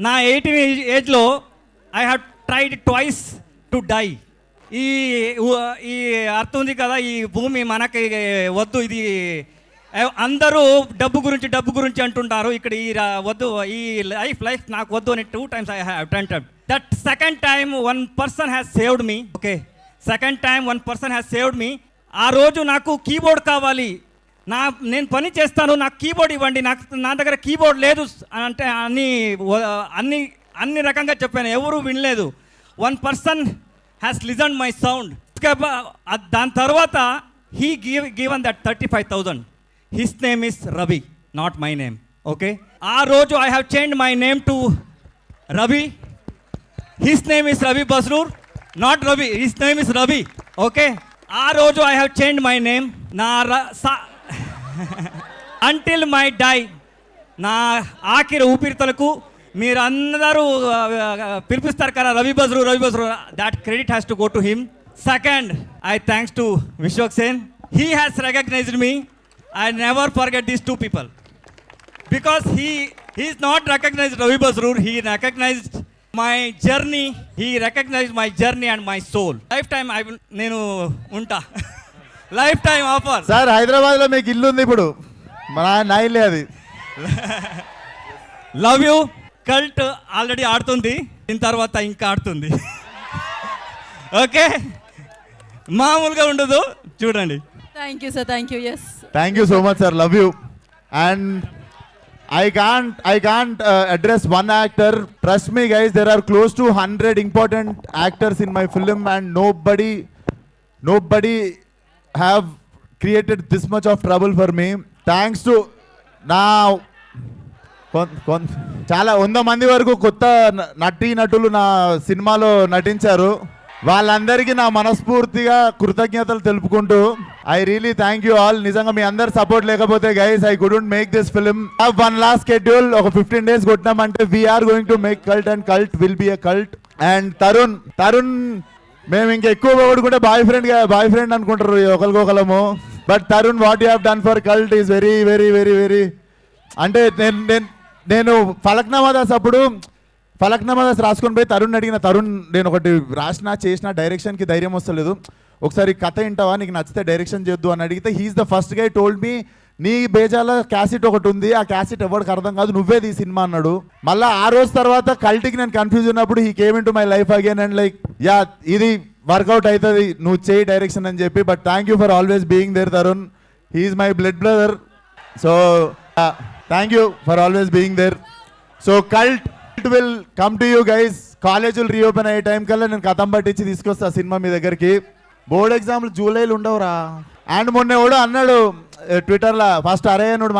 నా 18 ఏజ్లో I have tried twice to die. ఈ అర్థం ఉంది కదా, ఈ భూమి మనకి వద్దు, ఇది అందరూ డబ్బు గురించి అంటుంటారు. ఇక్కడ ఈ వద్దు, ఈ లైఫ్ నాకు వద్దు అని 2 times I have attempted. That second time one person has saved me. Okay, second time one person has saved me. ఆ రోజు నాకు కీబోర్డ్ కావాలి, నేను పని చేస్తాను, నాకు కీబోర్డ్ ఇవ్వండి, నా దగ్గర కీబోర్డ్ లేదు అంటే అన్ని రకంగా చెప్పాను, ఎవరు వినలేదు. One person has listen my sound. దాని తర్వాత he given that 35,000. His name is Ravi, not my name. Okay, ఆ రోజు I have change my name to Ravi. His name is Ravi Basrur, not Ravi. His name is Ravi. Okay, ఆ రోజు I have change my name. Until my die, నా ఆఖరి ఊపిరితలకు మీరు అందరూ పిలిపిస్తారు కదా Ravi Basrur. That credit has to go to him. Second, I thanks to Vishwak Sen. He has recognized me. I never forget these 2 people because he is not recognized Ravi Basroor. He recognized my journey. He recognized my journey and my soul. Lifetime I will నేను ఉంటా. Lifetime offer. Sir హైదరాబాద్లో మీకు ఇల్లు ఉంది ఇప్పుడు, నా ఇల్లే అది. Love you. కల్ట్ ఆల్రెడీ ఆడుతుంది, దీని తర్వాత ఇంకా ఆడుతుంది. ఓకే, మామూలుగా ఉండదు, చూడండి. Thank you sir. Thank you. Yes, thank you so much sir. Love you. And I can't address one actor. Trust me guys, there are close to 100 important actors in my film and nobody have created this much of trouble for me. Thanks to now చాలా 100 మంది వరకు కొత్త నటులు నా సినిమాలో నటించారు. వాళ్ళందరికీ నా మనస్ఫూర్తిగా కృతజ్ఞతలు తెలుపుకుంటూ I really thank you all. నిజంగా మీ అందరు సపోర్ట్ లేకపోతే guys I couldn't make this film. One last schedule, ఒక 15 days కొట్టినామంటే we're going to make cult and cult will be a cult. And Tarun మేము ఇంకా ఎక్కువ కూడా బాయ్ ఫ్రెండ్ అనుకుంటారు ఒకరికొకరము. But Tarun, what you have done for cult is very very very very. అంటే నేను ఫలక్నామా దాస్ రాసుకొని పోయి తరుణ్ అడిగిన, తరుణ్ నేను ఒకటి చేసిన డైరెక్షన్కి ధైర్యం వస్తలేదు, ఒకసారి కథ వింటావా, నీకు నచ్చితే డైరెక్షన్ చేద్దు అని అడిగితే he's the first guy told me, నీ బేజాల క్యాసెట్ ఒకటి ఉంది, ఆ క్యాసెట్ ఎవరికి అర్థం కాదు, నువ్వే ఈ సినిమా అన్నాడు. మళ్ళీ ఆ రోజు తర్వాత కల్ట్కి నేను కన్ఫ్యూజ్ ఉన్నప్పుడు he came in to my life again and like yeah ఇది వర్కౌట్ అవుతుంది, నువ్వు చేయి డైరెక్షన్ అని చెప్పి. But thank you for always being there Tarun. He's my blood brother. So thank you for always being there. So Cult will come to you guys. కాలేజీలు reopen అయ్యే time కల్లా నేను కథం పట్టించి తీసుకొస్తా సినిమా మీ దగ్గరికి. బోర్డ్ ఎగ్జామ్లు జూలైలో ఉండవురా. అండ్ మొన్న ఎవడో అన్నాడు ట్విట్టర్లో, ఫస్ట్ అరే అనుడు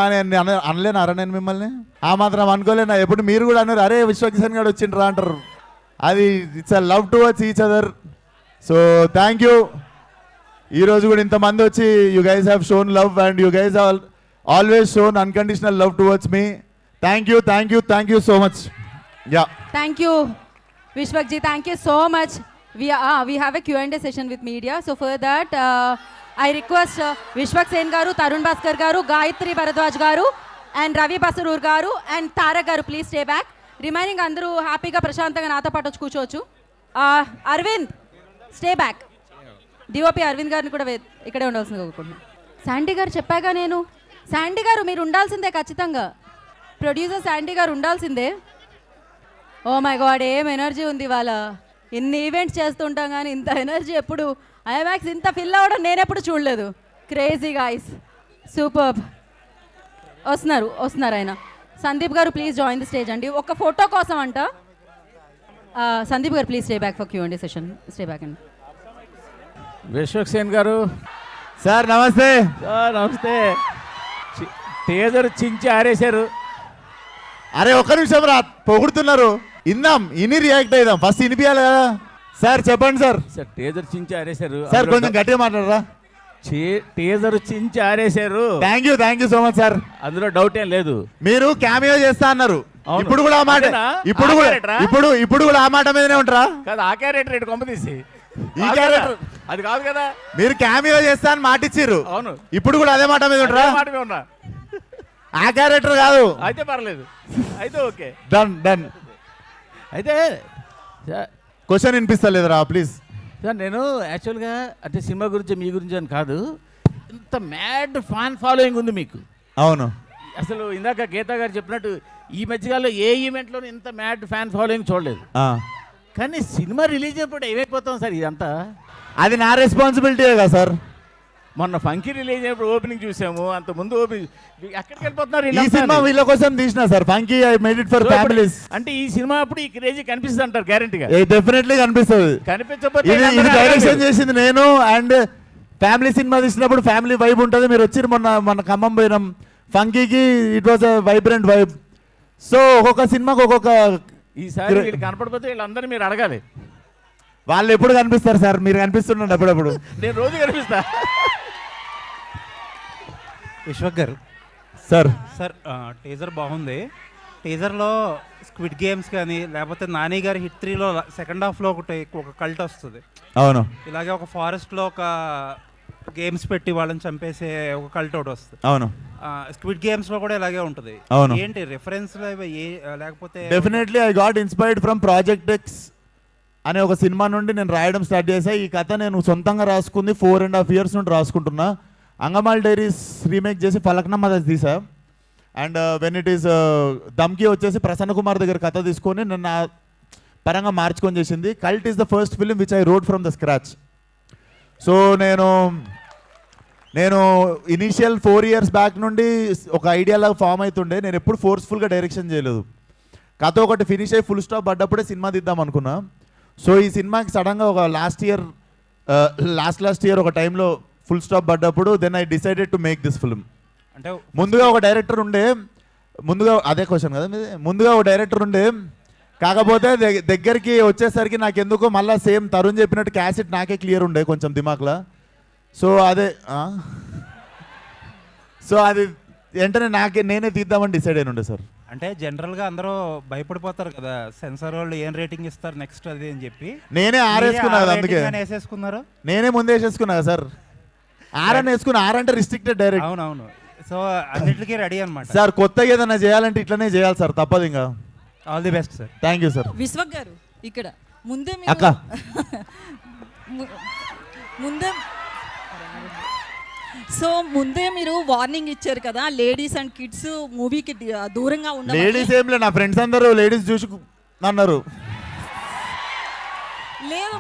అనలేను అరే నేను మిమ్మల్ని ఆ మాత్రం అనుకోలేనా. ఎప్పుడు మీరు కూడా అన్నారు అరే విశ్వకిషన్ గారు వచ్చిండ్రా అంటారు. అది it's a love towards each other. So thank you. ఈరోజు కూడా ఇంతమంది వచ్చి you guys have shown love and you guys always shown unconditional love towards me. Thank you so much. Yeah Thank you, Vishwakji. Thank you so much. We have a Q&A session with media. So for that, I request Vishwak Sen garu, Tarun Bhaskar garu, Gayatri Bharadwaj garu, and Ravi Basarur garu, and Tarak garu, please stay back. Remaining అందరూ హ్యాపీగా ప్రశాంతంగా నాతో పాటు వచ్చి కూర్చోవచ్చు. Aravind stay back. DOP Aravind గారిని కూడా ఇక్కడే ఉండాల్సిందిగా కోరుకుంటున్నాను. శాండీ గారు చెప్పాగా నేను. శాండీ గారు మీరు ఉండాల్సిందే ఖచ్చితంగా. ప్రొడ్యూసర్ శాండీ గారు ఉండాల్సిందే. ఓ మై గాడ్, ఏం ఎనర్జీ ఉంది ఇవాళ. ఎన్ని ఈవెంట్స్ చేస్తుంటాం కానీ ఇంత ఎనర్జీ ఎప్పుడు ఐమాక్స్ ఇంత ఫిల్ అవ్వడం నేను ఎప్పుడు చూడలేదు. Crazy guys, super. వస్తున్నారు ఆయన. సందీప్ గారు ప్లీజ్ జాయిన్ ది స్టేజ్ అండి. ఒక ఫోటో కోసం అంట. సందీప్ గారు please stay back for Q&A session. Stay back అండి. విశ్వక్ సేన్ గారు సార్ నమస్తే. నమస్తే. టేజర్ చించి ఆరేశారు. అరే ఒక్క నిమిషం రా, పొగుడుతున్నారు. ఇని రియాక్ట్ అయిదాం. ఫస్ట్ ఇనిపియాలి కదా. సార్ చెప్పండి సార్. సార్ టేజర్ చించి ఆరేశారు. సార్ కొంచెం గట్టిగా మాట్లాడరా. టేజర్ చించి ఆరేశారు. Thank you so much sir. అందులో డౌట్ ఏం లేదు. మీరు క్యామియో చేస్తా అన్నారు. ఇప్పుడు కూడా ఆ మాట, ఇప్పుడు కూడా ఆ మాట మీదనే ఉంటారా? కాదు, ఆ క్యారెక్టర్ ఇటు కొంప తీసి ఈ క్యారెక్టర్ అది కాదు కదా. మీరు క్యామియో చేస్తా అని మాట ఇచ్చిర్రు. అవును, ఇప్పుడు కూడా అదే మాట మీద ఉంటారా? మాట మీద ఉన్నా. ఆ క్యారెక్టర్ కాదు అయితే పర్లేదు, అయితే ఓకే, డన్. అయితే క్వశ్చన్ వినిపిస్తలేదురా ప్లీజ్. సార్ నేను యాక్చువల్గా అంటే సినిమా గురించి మీ గురించి అని కాదు, ఇంత మ్యాడ్ ఫ్యాన్ ఫాలోయింగ్ ఉంది మీకు. అవును, అసలు ఇందాక గీతా గారు చెప్పినట్టు ఈ మధ్యకాలంలో ఏ ఈవెంట్లోనూ ఇంత మ్యాడ్ ఫ్యాన్ ఫాలోయింగ్ చూడలేదు. కానీ సినిమా రిలీజ్ అయినప్పుడు ఏమైపోతాం సార్ ఇదంతా? అది నా రెస్పాన్సిబిలిటీ కదా సార్. మొన్న ఫంకీ రిలీజ్ అయినప్పుడు ఓపెనింగ్ చూసాము, అంత ముందు ఓపెనింగ్ ఎక్కడికి వెళ్ళిపోతున్నారు? ఈ సినిమా వీళ్ళ కోసం తీసిన sir. Funky I made it for families. అంటే ఈ సినిమా అప్పుడు ఈ క్రేజీ కనిపిస్తుంది అంటారు గ్యారెంటీగా? డెఫినెట్లీ కనిపిస్తుంది. కనిపించకపోతే ఇది డైరెక్షన్ చేసింది నేను. అండ్ ఫ్యామిలీ సినిమా తీసినప్పుడు ఫ్యామిలీ వైబ్ ఉంటుంది. మీరు వచ్చి మొన్న ఖమ్మం పోయినాం ఫంకీకి. It was a vibrant vibe. So ఒక్కొక్క సినిమాకి ఒక్కొక్క. ఈసారి వీళ్ళు కనపడిపోతే వీళ్ళందరూ మీరు అడగాలి. వాళ్ళు ఎప్పుడు కనిపిస్తారు సార్? మీరు కనిపిస్తుండండి అప్పుడప్పుడు. నేను రోజు కనిపిస్తా. విశ్వక్ గారు సార్ టీజర్ బాగుంది. టీజర్లో స్క్విడ్ గేమ్స్ కానీ లేకపోతే నాని గారి హిట్ 3లో సెకండ్ హాఫ్లో ఒక కల్ట్ వస్తుంది. అవును, ఇలాగే ఒక ఫారెస్ట్లో ఒక గేమ్స్ పెట్టి వాళ్ళని చంపేసే ఒక కల్ట్ ఒకటి వస్తుంది. అవును, స్క్విడ్ గేమ్స్లో కూడా ఇలాగే ఉంటుంది. అవును, ఏంటి రిఫరెన్స్ లేకపోతే? Definitely I got inspired from project X అనే ఒక సినిమా నుండి నేను రాయడం స్టార్ట్ చేశా. ఈ కథ నేను సొంతంగా రాసుకుంది 4.5 years నుండి రాసుకుంటున్నా. అంగమాల్ డైరీస్ రీమేక్ చేసి ఫలక్నామా తీసా. అండ్ వెన్ ఇట్ ఈస్ దమ్కి వచ్చేసి ప్రసన్న కుమార్ దగ్గర కథ తీసుకొని నన్ను నా పరంగా మార్చుకొని చేసింది. Cult is the first film which I wrote from the scratch. So నేను ఇనీషియల్ 4 years బ్యాక్ నుండి ఒక ఐడియాలాగా ఫామ్ అవుతుండే. నేను ఎప్పుడు ఫోర్స్ఫుల్గా డైరెక్షన్ చేయలేదు. కథ ఒకటి ఫినిష్ అయ్యి ఫుల్ స్టాప్ పడ్డప్పుడే సినిమా తీద్దాం అనుకున్నా. సో ఈ సినిమాకి సడన్గా ఒక లాస్ట్ ఇయర్ ఒక టైంలో ఫుల్ స్టాప్ పడ్డప్పుడు then I decided to make this film. అంటే ముందుగా ఒక డైరెక్టర్ ఉండే, అదే క్వశ్చన్ కదా మీది. ముందుగా ఒక డైరెక్టర్ ఉండే, కాకపోతే దగ్గరికి వచ్చేసరికి నాకు ఎందుకో మళ్ళీ సేమ్ తరుణ్ చెప్పినట్టు క్యాసెట్ నాకే క్లియర్ ఉండే కొంచెం దిమాక్లా. సో అది వెంటనే నేనే తీద్దామని డిసైడ్ అయిన ఉండే సార్. అంటే జనరల్గా అందరూ భయపడిపోతారు కదా, సెన్సార్ వాళ్ళు ఏం రేటింగ్ ఇస్తారు నెక్స్ట్ అది అని చెప్పి. నేనే ఆరేసుకున్నా కదా, అందుకే వేసేసుకున్నారు. నేనే ముందే వేసేసుకున్నా కదా సార్. ఆరని వేసుకున్నా. అంటే రిస్ట్రిక్టెడ్ డైరెక్ట్. అవునవును. సో అన్నిటికీ రెడీ అనమాట సార్. కొత్తగా ఏదైనా చేయాలంటే ఇట్లనే చేయాలి సార్, తప్పదు. ఇంకా all the best sir. Thank you sir. Vishwak గారు ఇక్కడ ముందే అక్క ముందే మీరు వార్నింగ్ ఇచ్చారు కదా, లేడీస్ అండ్ కిడ్స్ మూవీకి దూరంగా ఉండాలి. లేడీస్ ఏం లేదు, నా ఫ్రెండ్స్ అందరూ లేడీస్ చూసి అన్నారు.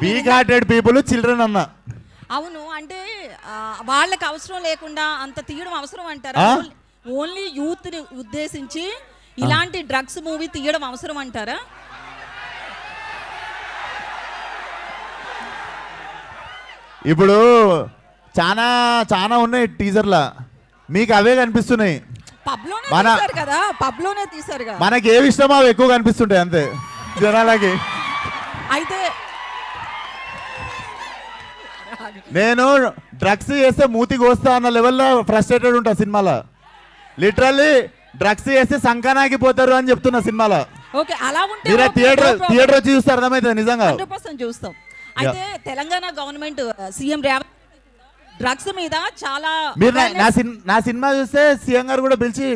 వీక్ హార్టెడ్ పీపుల్ చిల్డ్రన్ అన్న. అవును, అంటే వాళ్ళకి అవసరం లేకుండా అంత తీయడం అవసరం అంటారా? ఓన్లీ యూత్ ని ఉద్దేశించి ఇలాంటి డ్రగ్స్ మూవీ తీయడం అవసరం అంటారా? ఇప్పుడు చాలా ఉన్నాయి టీజర్లా, మీకు అవే కనిపిస్తున్నాయి. పబ్లోనే తీశారు కదా. మనకి ఏవి ఇష్టమో అవి ఎక్కువ కనిపిస్తుంటాయి అంతే జనాలకి. అయితే నేను డ్రగ్స్ చేస్తే మూతికి వస్తా అన్న లెవెల్లో ఫ్రస్ట్రేటెడ్ ఉంటా సినిమాలో. లిటరల్లీ డ్రగ్స్ చేస్తే సంకనాగిపోతారు అని చెప్తున్నా సినిమాలో. ఓకే అలా ఉంటే మీరే థియేటర్ వచ్చి చూస్తే అర్థమవుతుంది నిజంగా. 100% చూస్తాం. అయితే Telangana government CM Revanth drugs మీద చాలా మీరు నా సినిమా చూస్తే సీఎం గారు కూడా పిలిచి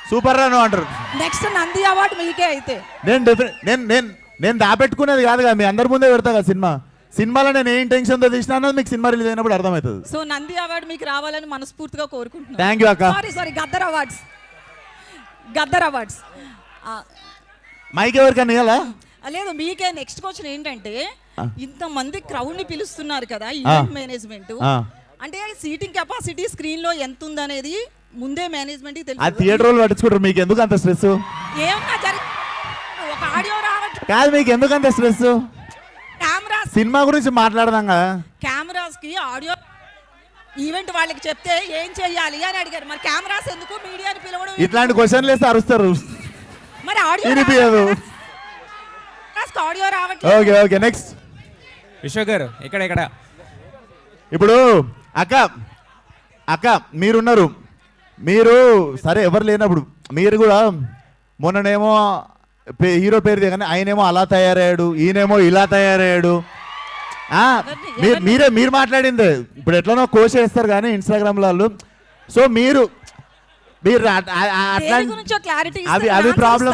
సూపర్ రాను అంటారు. నెక్స్ట్ నంది అవార్డు మీకే. అయితే నేను దాపెట్టుకునేది కాదు కదా, మీ అందరి ముందే పెడతా కదా సినిమాలో నేను ఏ ఇంటెన్షన్తో తీసినా అన్నది మీకు సినిమా రిలీజ్ అయినప్పుడు అర్థమవుతుంది. సో నంది అవార్డు మీకు రావాలని మనస్ఫూర్తిగా కోరుకుంటున్నాను. థ్యాంక్ యూ అక్క. సారీ గద్దర్ అవార్డ్స్ మైక్ ఎవరికన్నా ఇవ్వాలా? లేదు మీకే. నెక్స్ట్ క్వశ్చన్ ఏంటంటే ఇంతమంది క్రౌడ్ ని పిలుస్తున్నారు కదా ఈవెంట్ మేనేజ్మెంట్, అంటే సీటింగ్ కెపాసిటీ స్క్రీన్ లో ఎంత ఉందనేది ముందే మేనేజ్మెంట్ కి తెలుసు. ఆ థియేటర్ వాళ్ళు పట్టించుకుంటారు, మీకు ఎందుకు అంత స్ట్రెస్? ఏమన్నా ఒక ఆడియో రావట్లేదు కాదు, మీకు ఎందుకు అంత స్ట్రెస్? కెమెరాస్ సినిమా గురించి మాట్లాడదాం కదా. కెమెరాస్ కి ఆడియో ఈవెంట్ వాళ్ళకి చెప్తే ఏం చెయ్యాలి అని అడిగారు. మరి కెమెరాస్ ఎందుకు, మీడియాని పిలవడం? ఇట్లాంటి క్వశ్చన్లు వేస్తే అరుస్తారు. మరి ఆడియో రావట్లేదు. ఓకే నెక్స్ట్ విశ్వ గారు ఇక్కడ ఇప్పుడు అక్క మీరున్నారు, మీరు సరే ఎవరు లేనప్పుడు మీరు కూడా మొన్ననేమో హీరో పేరు దిగానే ఆయనేమో అలా తయారయ్యాడు, ఈయనేమో ఇలా తయారయ్యాడు. మీరు మాట్లాడింది ఇప్పుడు ఎట్లనో కోష్ చేస్తారు కానీ ఇన్స్టాగ్రామ్ వాళ్ళు. సో మీరు అట్లా అవి ప్రాబ్లం.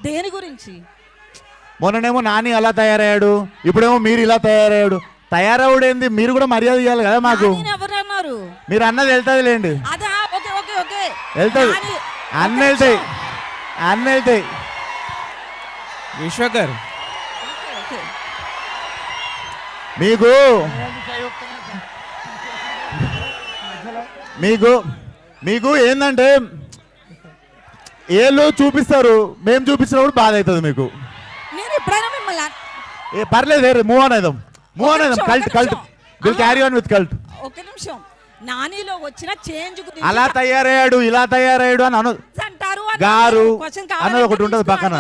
దేని గురించి? మొన్ననేమో నాని అలా తయారయ్యాడు, ఇప్పుడేమో మీరు ఇలా తయారయ్యాడు. తయారవుడేంది, మీరు కూడా మర్యాద ఇవ్వాలి కదా మాకు. మీరు అన్నది వెళ్తుంది లేండి, వెళ్తుంది, అన్న వెళ్తాయి. విశ్వ గారు మీకు ఏంటంటే ఏళ్ళు చూపిస్తారు, మేము చూపించినప్పుడు బాధ అవుతుంది మీకు. పర్లేదు, మూవ్ ఆన్ అయిదాం. Cult will carry on with cult. ఒక నిమిషం, నానిలో వచ్చిన చేంజ్ గురించి అలా తయారయ్యాడు, ఇలా తయారయ్యాడు అని అంటారు గారు అన్నది ఒకటి ఉంటుంది పక్కన.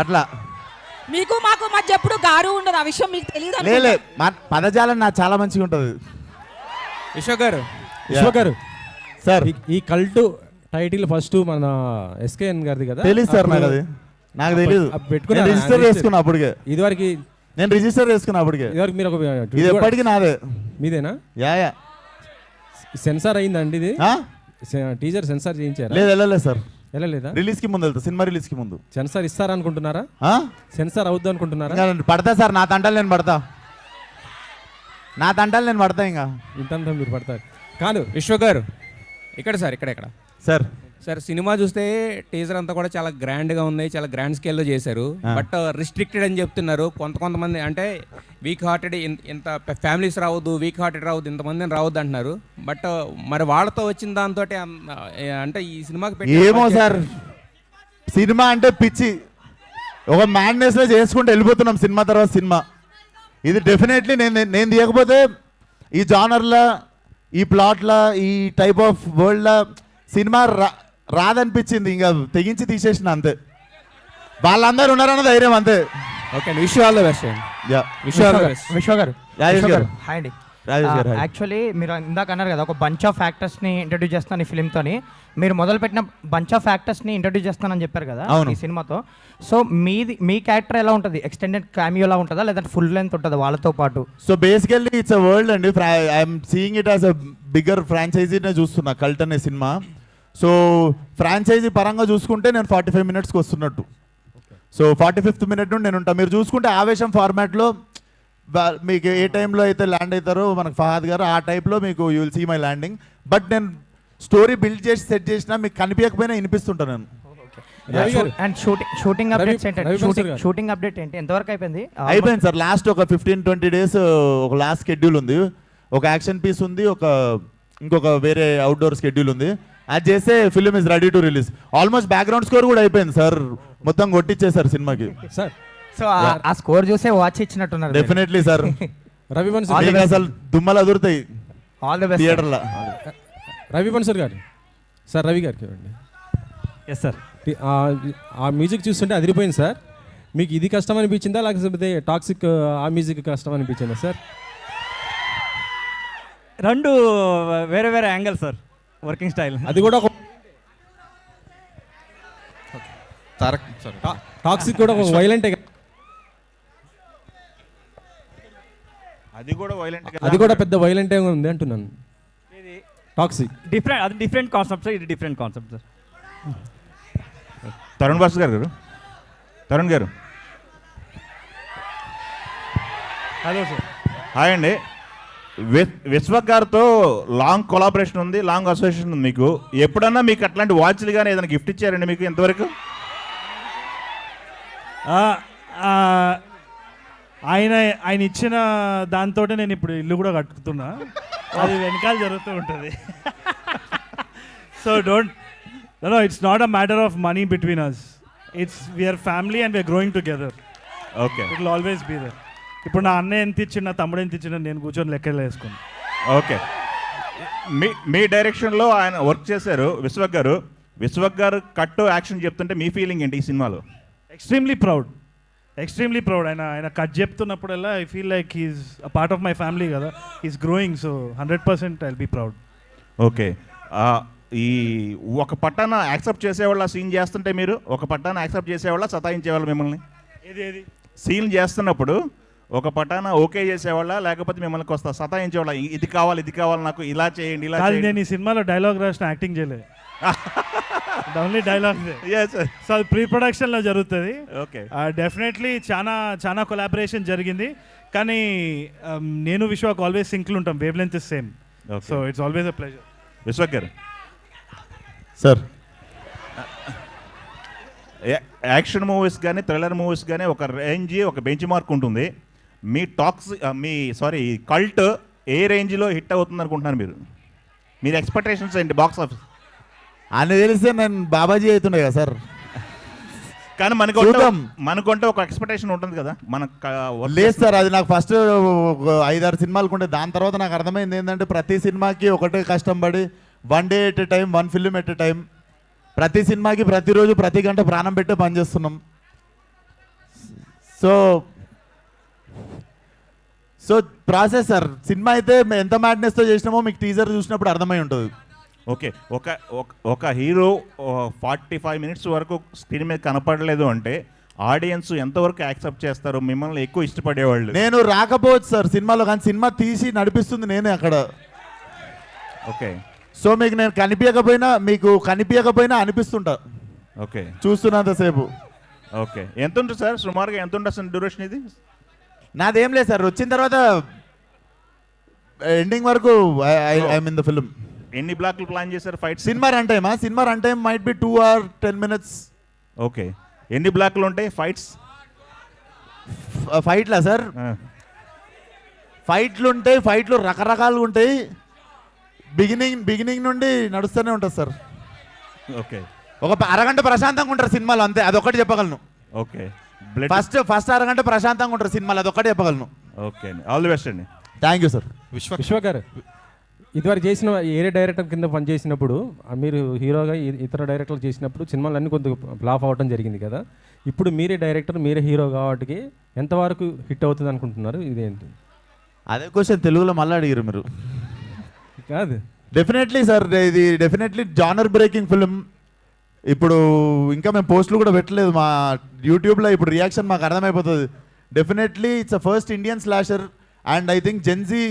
అట్లా మీకు మాకు మధ్య ఎప్పుడు గారు ఉండదు, ఆ విషయం మీకు తెలియదు. లే పదజాలం నాకు చాలా మంచిగా ఉంటుంది. విశ్వ గారు సార్, ఈ కల్ట్ టైటిల్ ఫస్ట్ మన ఎస్కేఎన్ గారిది కదా? తెలుసు సార్, నాకు తెలియదు. రిజిస్టర్ చేసుకున్నా అప్పటికే, ఇదివరకు నేను రిజిస్టర్ చేసుకున్నా అప్పటికే. మీరు ఇది ఎప్పటికీ నాదే. మీదేనా? యా సెన్సార్ అయిందండి ఇది? టీజర్ సెన్సార్ చేయించారా? లేదు సార్, వెళ్ళలేదా? రిలీజ్ కి ముందు వెళ్తా, సినిమా రిలీజ్ కి ముందు. సెన్సార్ ఇస్తారా అనుకుంటున్నారా? సెన్సార్ అవుద్దు అనుకుంటున్నారా? పడతా సార్, నా తంటాలు నేను పడతా ఇంకా ఇంతంతా మీరు పడతారు. కాదు విశ్వ గారు, ఇక్కడ సార్ సినిమా చూస్తే టీజర్ అంతా కూడా చాలా గ్రాండ్గా ఉంది, చాలా గ్రాండ్ స్కేల్లో చేశారు. బట్ రిస్ట్రిక్టెడ్ అని చెప్తున్నారు కొంతమంది. అంటే వీక్ హార్టెడ్ ఇంత ఫ్యామిలీస్ రావద్దు, వీక్ హార్టెడ్ రావద్దు, ఇంతమందిని రావద్దు అంటున్నారు. బట్ మరి వాళ్ళతో వచ్చిన దాంతో అంటే ఈ సినిమాకి ఏమో సార్, సినిమా అంటే పిచ్చి, ఒక మ్యాడ్నెస్లో చేసుకుంటూ వెళ్ళిపోతున్నాం సినిమా తర్వాత సినిమా. ఇది డెఫినెట్లీ నేను తీయకపోతే ఈ జానర్లో, ఈ ప్లాట్లో, ఈ టైప్ ఆఫ్ వరల్డ్లో సినిమా రాదనిపించింది, ఇంకా తెగించి తీసేసిన అంతే. వాళ్ళందరూ ఉన్నారన్న ధైర్యం అంతే. Okay, wish all the best. విశ్వ గారు రాజేష్ గారు హాయ్ అండి. రాజేష్ గారు యాక్చువల్లీ మీరు ఇందాక అన్నారు కదా, ఒక బంచ్ ఆఫ్ యాక్టర్స్ని ఇంట్రడ్యూస్ చేస్తాను ఈ ఫిల్మ్తోని. మీరు మొదలుపెట్టిన బంచ్ ఆఫ్ యాక్టర్స్ని ఇంట్రడ్యూస్ చేస్తానని చెప్పారు కదా ఈ సినిమాతో. సో మీ క్యారెక్టర్ ఎలా ఉంటుంది? ఎక్స్టెండెడ్ క్యామియోలా ఉంటుందా లేదంటే ఫుల్ లెంత్ ఉంటుందా వాళ్ళతో పాటు? So basically it's a world అండి. I'm seeing it as a bigger ఫ్రాంచైజీనే చూస్తున్నా కల్ట్ అనే సినిమా. సో ఫ్రాంచైజీ పరంగా చూసుకుంటే నేను 45 minutesకి వస్తున్నట్టు. సో 45th minute నుండి నేను ఉంటాను. మీరు చూసుకుంటే ఆవేశం ఫార్మాట్లో మీకు ఏ టైంలో అయితే ల్యాండ్ అవుతారో మనకు ఫహాద్ గారు, ఆ టైప్లో మీకు you will see my landing. But నేను స్టోరీ బిల్డ్ చేసి సెట్ చేసినా మీకు కనిపించకపోయినా వినిపిస్తుంటాను నేను. అండ్ షూటింగ్ అప్డేట్స్ ఏంటంటే షూటింగ్ అప్డేట్ ఏంటి, ఎంతవరకు అయిపోయింది? అయిపోయింది సార్, లాస్ట్ ఒక 15-20 days ఒక లాస్ట్ షెడ్యూల్ ఉంది, ఒక యాక్షన్ పీస్ ఉంది, ఇంకొక వేరే అవుట్డోర్ షెడ్యూల్ ఉంది. అది చేస్తే film is ready to release. Almost background score కూడా అయిపోయింది సార్, మొత్తం కొట్టించేసారు సినిమాకి సార్. సో ఆ స్కోర్ చూసే వాచ్ ఇచ్చినట్టున్నారు. డెఫినెట్లీ సార్, అసలు దుమ్మలు అదురుతాయి ఆల్ ది బెస్ట్ థియేటర్లో. రవి బన్సర్ గారు సార్, రవి గారికి ఇవ్వండి. Yes sir. ఆ మ్యూజిక్ చూస్తుంటే అదిరిపోయింది సార్. మీకు ఇది కష్టం అనిపించిందా లేకపోతే టాక్సిక్ ఆ మ్యూజిక్ కష్టం అనిపించిందా సార్? రెండు వేరే వేరే యాంగిల్ సార్, వర్కింగ్ స్టైల్. అది కూడా ఒక తారక్ టాక్సిక్ కూడా వైలెంటే, అది కూడా వైలెంట్, అది కూడా పెద్ద వైలెంటే ఉంది అంటున్నాను. టాక్సిక్ డిఫరెంట్, అది డిఫరెంట్ కాన్సెప్ట్ సార్, ఇది different concept sir. Tarun Bhaskar గారు, తరుణ్ గారు హలో సార్. హాయ్ అండి. విశ్వక్ గారితో లాంగ్ కొలాబరేషన్ ఉంది, లాంగ్ అసోసియేషన్ ఉంది మీకు. ఎప్పుడన్నా మీకు అట్లాంటి వాచ్లు కానీ ఏదైనా గిఫ్ట్ ఇచ్చారండి మీకు ఇంతవరకు? ఆయన ఇచ్చిన దాంతో నేను ఇప్పుడు ఇల్లు కూడా కట్టుకుతున్నా, అది వెనకాల జరుగుతూ ఉంటుంది. So no it's not a matter of money between us, it's we're family and we're growing together. Okay, it will always be there. ఇప్పుడు నా అన్నయ్య ఎంత ఇచ్చిన, తమ్ముడు ఎంత ఇచ్చిన, నేను కూర్చొని లెక్కలు వేసుకున్నాను. ఓకే, మీ డైరెక్షన్లో ఆయన వర్క్ చేశారు విశ్వక్ గారు. విశ్వక్ గారు కట్ యాక్షన్ చెప్తుంటే మీ ఫీలింగ్ ఏంటి ఈ సినిమాలో? ఎక్స్ట్రీమ్లీ ప్రౌడ్. ఆయన కట్ చెప్తున్నప్పుడల్లా I feel like he's a part of my family కదా, he's growing, so 100% I will be proud. Okay, ఈ ఒక పట్టాన యాక్సెప్ట్ చేసేవాళ్ళ సీన్ చేస్తుంటే మీరు ఒక పట్టాన యాక్సెప్ట్ చేసేవాళ్ళ సతాయించేవాళ్ళు మిమ్మల్ని? ఏది సీన్ చేస్తున్నప్పుడు ఒక పట్టాన ఓకే చేసేవాళ్ళ లేకపోతే మిమ్మల్ని కొస్తా సతాయించేవాళ్ళ? ఇది కావాలి నాకు, ఇలా చేయండి, ఇలా చేయండి. నేను ఈ సినిమాలో డైలాగ్ రాసిన యాక్టింగ్ చేయలేదు, ఓన్లీ డైలాగ్. సో అది ప్రీ ప్రొడక్షన్లో జరుగుతుంది. ఓకే, డెఫినెట్లీ చాలా కొలాబరేషన్ జరిగింది, కానీ నేను విశ్వక్ ఆల్వేస్ సింక్లు ఉంటాం, wave length is same. So it's always a pleasure. Vishwak గారు సార్, యాక్షన్ మూవీస్ కానీ థ్రిల్లర్ మూవీస్ కానీ ఒక రేంజ్, ఒక బెంచ్ మార్క్ ఉంటుంది. మీ కల్ట్ ఏ రేంజ్లో హిట్ అవుతుంది అనుకుంటున్నారు మీరు ఎక్స్పెక్టేషన్స్ ఏంటి బాక్స్ ఆఫీస్? అని తెలిస్తే నేను బాబాజీ అవుతుండే కదా సార్. కానీ మనకుంటే ఒక ఎక్స్పెక్టేషన్ ఉంటుంది కదా లేదు సార్, అది నాకు ఫస్ట్ 5-6 సినిమాలకు ఉండే. దాని తర్వాత నాకు అర్థమైంది ఏంటంటే ప్రతి సినిమాకి ఒకటే కష్టం పడి 1 day at a time, 1 film at a time, ప్రతి సినిమాకి ప్రతిరోజు ప్రతి గంట ప్రాణం పెట్టే పని చేస్తున్నాం. So process sir. సినిమా అయితే ఎంత మ్యాడ్నెస్తో చేసినామో మీకు టీజర్ చూసినప్పుడు అర్థమై ఉంటుంది. ఓకే, ఒక హీరో 45 minutes వరకు స్క్రీన్ మీద కనపడలేదు అంటే ఆడియన్స్ ఎంతవరకు యాక్సెప్ట్ చేస్తారు? మిమ్మల్ని ఎక్కువ ఇష్టపడేవాళ్ళు. నేను రాకపోవచ్చు సార్ సినిమాలో, కానీ సినిమా తీసి నడిపిస్తుంది నేనే అక్కడ. ఓకే, సో నేను కనిపించకపోయినా అనిపిస్తుంటా. ఓకే, చూస్తున్నంతసేపు. ఓకే, ఎంత ఉంటుంది సార్ సుమారుగా, ఎంత ఉంటుంది అసలు డ్యూరేషన్ ఇది? నాదేం లేదు సార్, వచ్చిన తర్వాత ఎండింగ్ వరకు ఐఎమ్ ఇన్ ద ఫిల్మ్. ఎన్ని బ్లాక్లు ప్లాన్ చేశారు fight? Cinema run time might be 2 or 10 minutes. Okay, ఎన్ని బ్లాక్లు ఉంటాయి ఫైట్స్? ఫైట్లా సార్, ఫైట్లు రకరకాలుగా ఉంటాయి. బిగినింగ్ నుండి నడుస్తూనే ఉంటుంది సార్. ఓకే, ఒక అరగంట ప్రశాంతంగా ఉంటారు సినిమాలో, అంతే. అదొకటి చెప్పగలను. ఓకే, ఫస్ట్ అరగంట ప్రశాంతంగా ఉంటారు సినిమాలో, అదొకటి చెప్పగలను. ఓకే అండి, ఆల్ ది బెస్ట్ అండి. Thank you sir. విశ్వ గారు, ఇదివరకు చేసిన ఏరే డైరెక్టర్ కింద పనిచేసినప్పుడు మీరు హీరోగా ఇతర డైరెక్టర్లు చేసినప్పుడు సినిమాలన్నీ కొద్దిగా ఫ్లాప్ అవ్వడం జరిగింది కదా. ఇప్పుడు మీరే డైరెక్టర్, మీరే హీరో కాబట్టి ఎంతవరకు హిట్ అవుతుంది అనుకుంటున్నారు? ఇదేంటి అదే క్వశ్చన్ తెలుగులో మళ్ళీ అడిగారు మీరు. కాదు, డెఫినెట్లీ సార్, ఇది డెఫినెట్లీ జానర్ బ్రేకింగ్ ఫిలిం. ఇప్పుడు ఇంకా మేము పోస్టులు కూడా పెట్టలేదు మా యూట్యూబ్లో, ఇప్పుడు రియాక్షన్ మాకు అర్థమైపోతుంది. Definitely it's a first Indian slasher. And I think Gen Z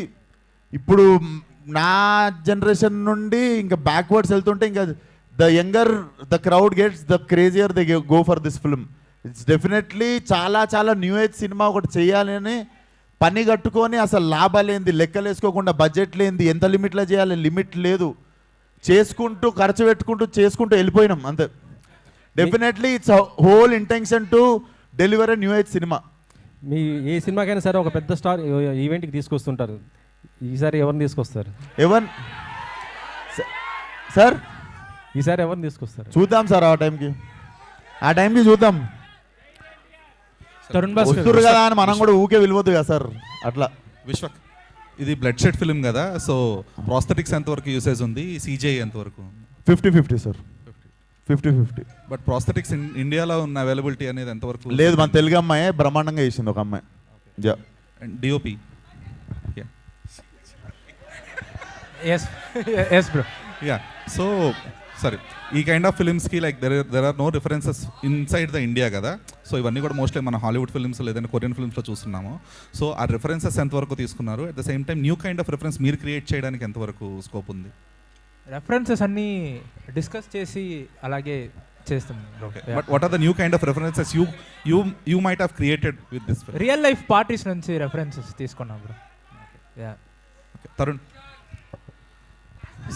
ఇప్పుడు నా జనరేషన్ నుండి ఇంకా బ్యాక్వర్డ్స్ వెళ్తుంటే ఇంకా the crowd gets the crazier they go for this film. It's definitely చాలా న్యూ ఏజ్ సినిమా ఒకటి చేయాలని పని కట్టుకొని అసలు లాభాలేంది లెక్కలు వేసుకోకుండా, బడ్జెట్ లేనిది, ఎంత లిమిట్లో చేయాలి లిమిట్ లేదు, చేసుకుంటూ ఖర్చు చేసుకుంటూ వెళ్ళిపోయినాం అంతే. Definitely it's whole intention to deliver a new age cinema. మీ ఏ సినిమాకైనా సరే ఒక పెద్ద స్టార్ ఈవెంట్కి తీసుకొస్తుంటారు. ఈసారి ఎవరిని తీసుకొస్తారు? సార్ ఈసారి ఎవరిని తీసుకొస్తారు? చూద్దాం సార్, ఆ టైంకి చూద్దాం. తరుణ్ భాస్కర్ వస్తురు కదా అని మనం కూడా ఊకే వెళ్ళవద్దు కదా సార్. అట్లా విశ్వక్, ఇది బ్లడ్ షెడ్ ఫిల్మ్ కదా, సో ప్రాస్థెటిక్స్ ఎంతవరకు యూసేజ్ ఉంది, సిజిఐ ఎంతవరకు? 50-50 సార్, 50-50. బట్ ప్రాస్థెటిక్స్ ఇండియాలో ఉన్న అవైలబిలిటీ అనేది ఎంతవరకు? లేదు, మన తెలుగు అమ్మాయి బ్రహ్మాండంగా చేసింది ఒక అమ్మాయి. DOP yes bro. Yeah, so సరే ఈ కైండ్ ఆఫ్ ఫిల్మ్స్కి like there are no references inside the India కదా, సో ఇవన్నీ కూడా మోస్ట్లీ మన హాలీవుడ్ ఫిల్మ్స్ లేదంటే కొరియన్ ఫిల్మ్స్లో చూస్తున్నాము. సో ఆ రిఫరెన్సెస్ ఎంతవరకు తీసుకున్నారు, at the same time new kind of reference మీరు క్రియేట్ చేయడానికి ఎంతవరకు స్కోప్ ఉంది? రెఫరెన్సెస్ అన్నీ డిస్కస్ చేసి అలాగే చేస్తాం. But what are the new kind of references you might have created with this film? Real life parties నుంచి రెఫరెన్సెస్ తీసుకున్నాం బ్రో. తరుణ్,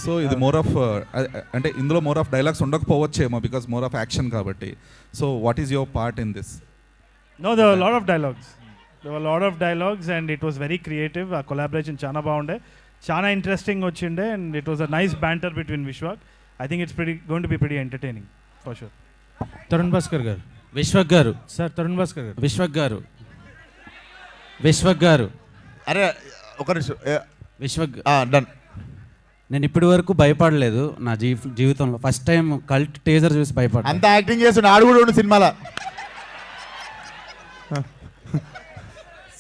సో ఇది మోర్ ఆఫ్ అంటే ఇందులో మోర్ ఆఫ్ డైలాగ్స్ ఉండకపోవచ్చేమో బికాస్ మోర్ ఆఫ్ యాక్షన్ కాబట్టి. So what is your part in this? No, there were a lot of dialogues. There were a lot of dialogues and it was very creative. Our collaboration చాలా బాగుండే, చాలా interesting వచ్చిండే, and it was a nice banter between Vishwak. I think it's going to be pretty entertaining for sure. Tarun Bhaskar గారు, విశ్వక్ గారు sir, Tarun Bhaskar గారు, విశ్వక్ గారు అరే ఒక నిమిషం, విశ్వక్ డన్. నేను ఇప్పటి వరకు భయపడలేదు నా జీవితంలో. ఫస్ట్ టైం కల్ట్ టీజర్ చూసి భయపడ్డా. అంత యాక్టింగ్ చేస్తుండే ఆడు కూడా ఉండు సినిమాలో.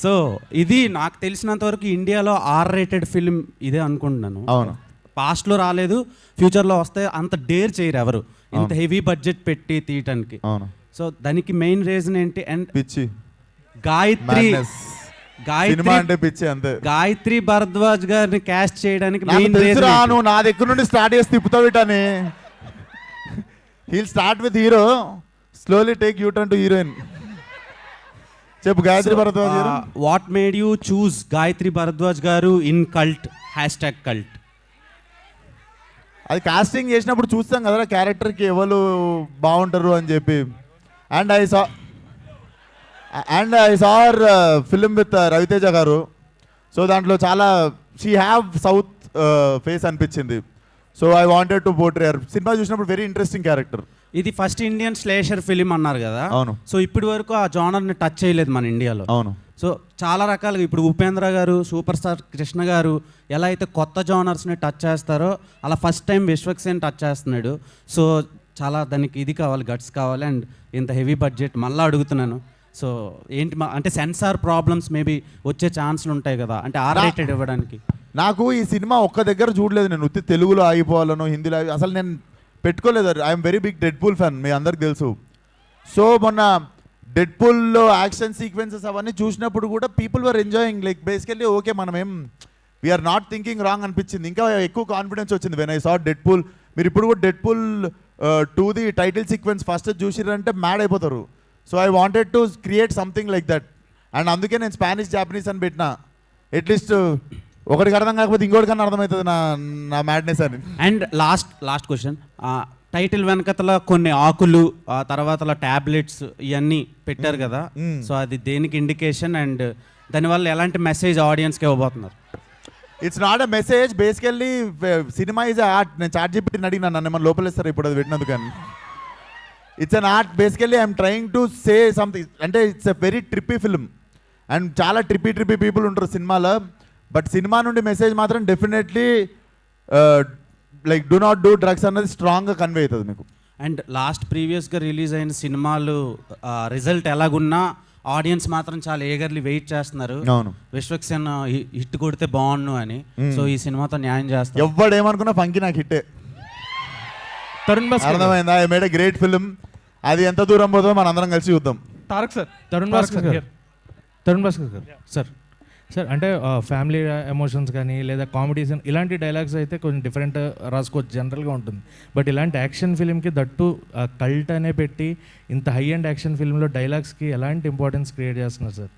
సో ఇది నాకు తెలిసినంత వరకు ఇండియాలో R-rated ఫిల్మ్ ఇదే అనుకుంటున్నాను. అవును, పాస్ట్లో రాలేదు, ఫ్యూచర్లో వస్తే అంత డేర్ చేయరు ఎవరు ఇంత హెవీ బడ్జెట్ పెట్టి తీయటానికి. అవును. సో దానికి మెయిన్ రీజన్ ఏంటి? అండ్ పిచ్చి గాయత్రి అంటే పిచ్చి అంతే. గాయత్రి భరద్వాజ్ గారిని క్యాస్ట్ చేయడానికి మెయిన్ తెలుసురా, నువ్వు నా దగ్గర నుండి స్టార్ట్ చేసి తిప్పుతావు ఇటని. He'll start with hero, slowly take U turn to heroine. చెప్పు గాయత్రి భరద్వాజ్ గారు. What made you choose Gayatri Bharadwaj గారు ఇన్ కల్ట్ #కల్ట్? అది కాస్టింగ్ చేసినప్పుడు చూస్తాం కదా క్యారెక్టర్కి ఎవరు బాగుంటారు అని చెప్పి. And I saw film with Raviteja గారు. సో దాంట్లో చాలా షీ హ్యావ్ సౌత్ ఫేస్ అనిపించింది. So I wanted to portray her. సినిమా చూసినప్పుడు వెరీ ఇంట్రెస్టింగ్ క్యారెక్టర్. ఇది ఫస్ట్ ఇండియన్ స్లేషర్ ఫిలిం అన్నారు కదా. అవును. సో ఇప్పటి వరకు ఆ జానర్ని టచ్ చేయలేదు మన ఇండియాలో. అవును. సో చాలా రకాలుగా ఇప్పుడు ఉపేంద్ర గారు, సూపర్ స్టార్ కృష్ణ గారు ఎలా అయితే కొత్త జానర్స్ని టచ్ చేస్తారో అలా first time Vishwak Sen touch చేస్తున్నాడు. సో చాలా దానికి ఇది కావాలి, గట్స్ కావాలి. అండ్ ఇంత హెవీ బడ్జెట్ మళ్ళీ అడుగుతున్నాను. సో ఏంటి అంటే సెన్సార్ ప్రాబ్లమ్స్ మేబీ వచ్చే ఛాన్స్లు ఉంటాయి కదా, అంటే R-rated ఇవ్వడానికి. నాకు ఈ సినిమా ఒక్క దగ్గర చూడలేదు నేను. ఉత్తి తెలుగులో ఆగిపోవాలను, హిందీలో అసలు నేను పెట్టుకోలేదు. I'm very big Deadpool fan, మీ అందరికి తెలుసు. సో మొన్న డెడ్పూల్లో యాక్షన్ సీక్వెన్సెస్ అవన్నీ చూసినప్పుడు కూడా people were enjoying. Like basically okay, మనం ఏం వీఆర్ నాట్ థింకింగ్ రాంగ్ అనిపించింది. ఇంకా ఎక్కువ కాన్ఫిడెన్స్ వచ్చింది వెన్ ఐ సా డెడ్పూల్. మీరు ఇప్పుడు కూడా డెడ్పూల్ 2ది టైటిల్ సీక్వెన్స్ ఫస్ట్ చూసిరంటే మ్యాడ్ అయిపోతారు. So I wanted to create something like that. And అందుకే నేను స్పానిష్ జాపనీస్ అని పెట్టిన. అట్లీస్ట్ ఒకటికి అర్థం కాకపోతే ఇంకోటికన్నా అర్థమవుతుంది నా మ్యాడ్నెస్ అని. అండ్ లాస్ట్ క్వశ్చన్, టైటిల్ వెనకతల కొన్ని ఆకులు, ఆ తర్వాత టాబ్లెట్స్ ఇవన్నీ పెట్టారు కదా. సో అది దేనికి ఇండికేషన్ అండ్ దానివల్ల ఎలాంటి మెసేజ్ ఆడియన్స్కి ఇవ్వబోతున్నారు? It's not a message, basically cinema is art. నేను ChatGPT అడిగినా నన్ను ఏమన్నా లోపలేస్తారు ఇప్పుడు అది పెట్టినందుకు. కానీ it's an art. Basically I'm trying to say something. అంటే it's a very trippy film and చాలా ట్రిప్పీ పీపుల్ ఉంటారు సినిమాలో. బట్ సినిమా నుండి మెసేజ్ మాత్రం definitely like do not do drugs అన్నది స్ట్రాంగ్గా కన్వే అవుతుంది మీకు. అండ్ ప్రీవియస్గా రిలీజ్ అయిన సినిమాలు రిజల్ట్ ఎలాగున్నా ఆడియన్స్ మాత్రం చాలా ఏగర్లీ వెయిట్ చేస్తున్నారు. అవును, విశ్వక్ సేన్ హిట్ కొడితే బాగుండు అని. సో ఈ సినిమాతో న్యాయం చేస్తారు. ఎవడేమనుకున్నా ఫంకి నాకు హిట్టే. తరుణ్ భాస్కర్, అర్థమైందా? I made a great film. అది ఎంత దూరం పోతుందో మన అందరం కలిసి చూద్దాం. తారక్ సార్, తరుణ్ భాస్కర్ గారు సార్. సార్ అంటే ఫ్యామిలీ ఎమోషన్స్ కానీ లేదా కామెడీస్ ఇలాంటి డైలాగ్స్ అయితే కొంచెం డిఫరెంట్ రాసుకోవచ్చు, జనరల్గా ఉంటుంది. బట్ ఇలాంటి యాక్షన్ ఫిల్మ్కి దట్టు కల్ట్ అనే పెట్టి ఇంత హై అండ్ యాక్షన్ ఫిల్మ్లో డైలాగ్స్కి ఎలాంటి ఇంపార్టెన్స్ క్రియేట్ చేస్తున్నారు సార్?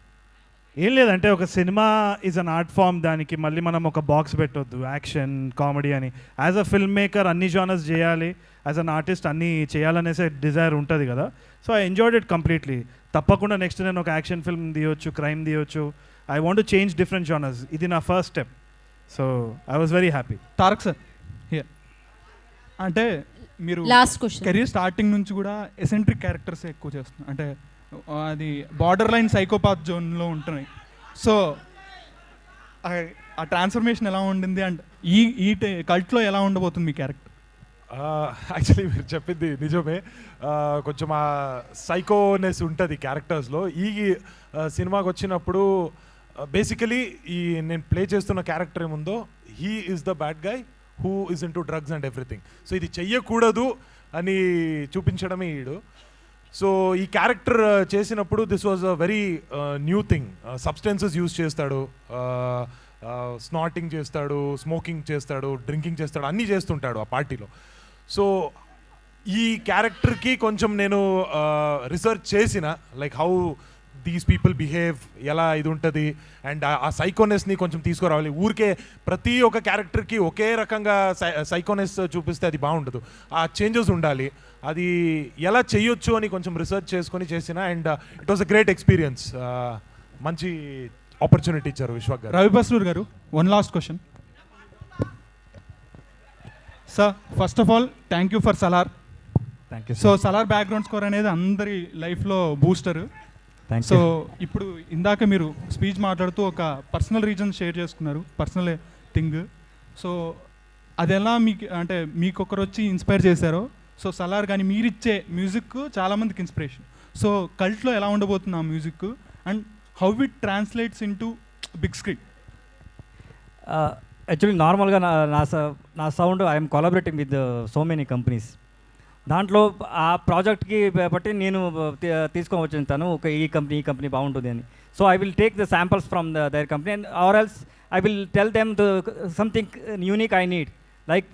ఏం లేదంటే ఒక cinema is an art form, దానికి మళ్ళీ మనం ఒక బాక్స్ పెట్టొద్దు యాక్షన్ కామెడీ అని. యాజ్ అ ఫిల్మ్ మేకర్ అన్ని జానర్స్ చేయాలి, యాజ్ అన్ ఆర్టిస్ట్ అన్నీ చేయాలనేసే డిజైర్ ఉంటుంది కదా. So I enjoyed it completely. తప్పకుండా నెక్స్ట్ నేను ఒక యాక్షన్ ఫిల్మ్ తీయొచ్చు, క్రైమ్ తీయొచ్చు. I want to change different genres. ఇది నా first step. So I was very happy. Tarak sir, అంటే మీరు కెరీర్ స్టార్టింగ్ నుంచి కూడా ఎసెంట్రిక్ క్యారెక్టర్స్ ఎక్కువ చేస్తున్నారు. అంటే అది బార్డర్ లైన్ సైకోపాత్ జోన్లో ఉంటున్నాయి. సో ఆ ట్రాన్స్ఫర్మేషన్ ఎలా ఉండింది అండ్ ఈ కల్ట్లో ఎలా ఉండబోతుంది మీ క్యారెక్టర్? యాక్చువల్లీ మీరు చెప్పింది నిజమే. కొంచెం ఆ సైకోనెస్ ఉంటుంది క్యారెక్టర్స్లో. ఈ సినిమాకి వచ్చినప్పుడు బేసికలీ ఈ నేను ప్లే చేస్తున్న క్యారెక్టర్ ఏముందో, he is the bad guy who is in to drugs and everything. So ఇది చెయ్యకూడదు అని చూపించడమే ఈడు. సో ఈ క్యారెక్టర్ చేసినప్పుడు this was a very new thing. Substances use చేస్తాడు, స్నాటింగ్ చేస్తాడు, స్మోకింగ్ చేస్తాడు, డ్రింకింగ్ చేస్తాడు, అన్నీ చేస్తుంటాడు ఆ పార్టీలో. సో ఈ క్యారెక్టర్కి కొంచెం నేను రీసెర్చ్ చేసిన, like how these people behave, ఎలా ఇది ఉంటుంది, అండ్ ఆ సైకోనెస్ని కొంచెం తీసుకురావాలి. ఊరికే ప్రతి ఒక్క క్యారెక్టర్కి ఒకే రకంగా సైకోనెస్ చూపిస్తే అది బాగుండదు, ఆ చేంజెస్ ఉండాలి. అది ఎలా చేయొచ్చు అని కొంచెం రీసెర్చ్ చేసుకొని చేసిన, and it was a great experience. మంచి ఆపర్చునిటీ ఇచ్చారు విశ్వక్ గారు. రవి బస్రూర్ గారు, one last question sir. First of all thank you for Salaar. So Salaar background score అనేది అందరి లైఫ్లో బూస్టర్. సో ఇప్పుడు ఇందాక మీరు స్పీచ్ మాట్లాడుతూ ఒక పర్సనల్ రీజన్ షేర్ చేసుకున్నారు, పర్సనల్ థింగ్. సో అది ఎలా మీకు అంటే మీకు ఒకరు వచ్చి ఇన్స్పైర్ చేశారో, సో సలార్ కానీ మీరు ఇచ్చే మ్యూజిక్ చాలామందికి ఇన్స్పిరేషన్. సో కల్ట్లో ఎలా ఉండబోతుంది ఆ music and how it translates in to big screen? Actually నార్మల్గా నా sound I'm collaborating with so many companies. దాంట్లో ఆ ప్రాజెక్ట్కి బట్టి నేను తీసుకొని వచ్చింటాను, ఒక ఈ కంపెనీ బాగుంటుంది అని. So I will take the samples from their company and or else I will tell them the something unique I need. Like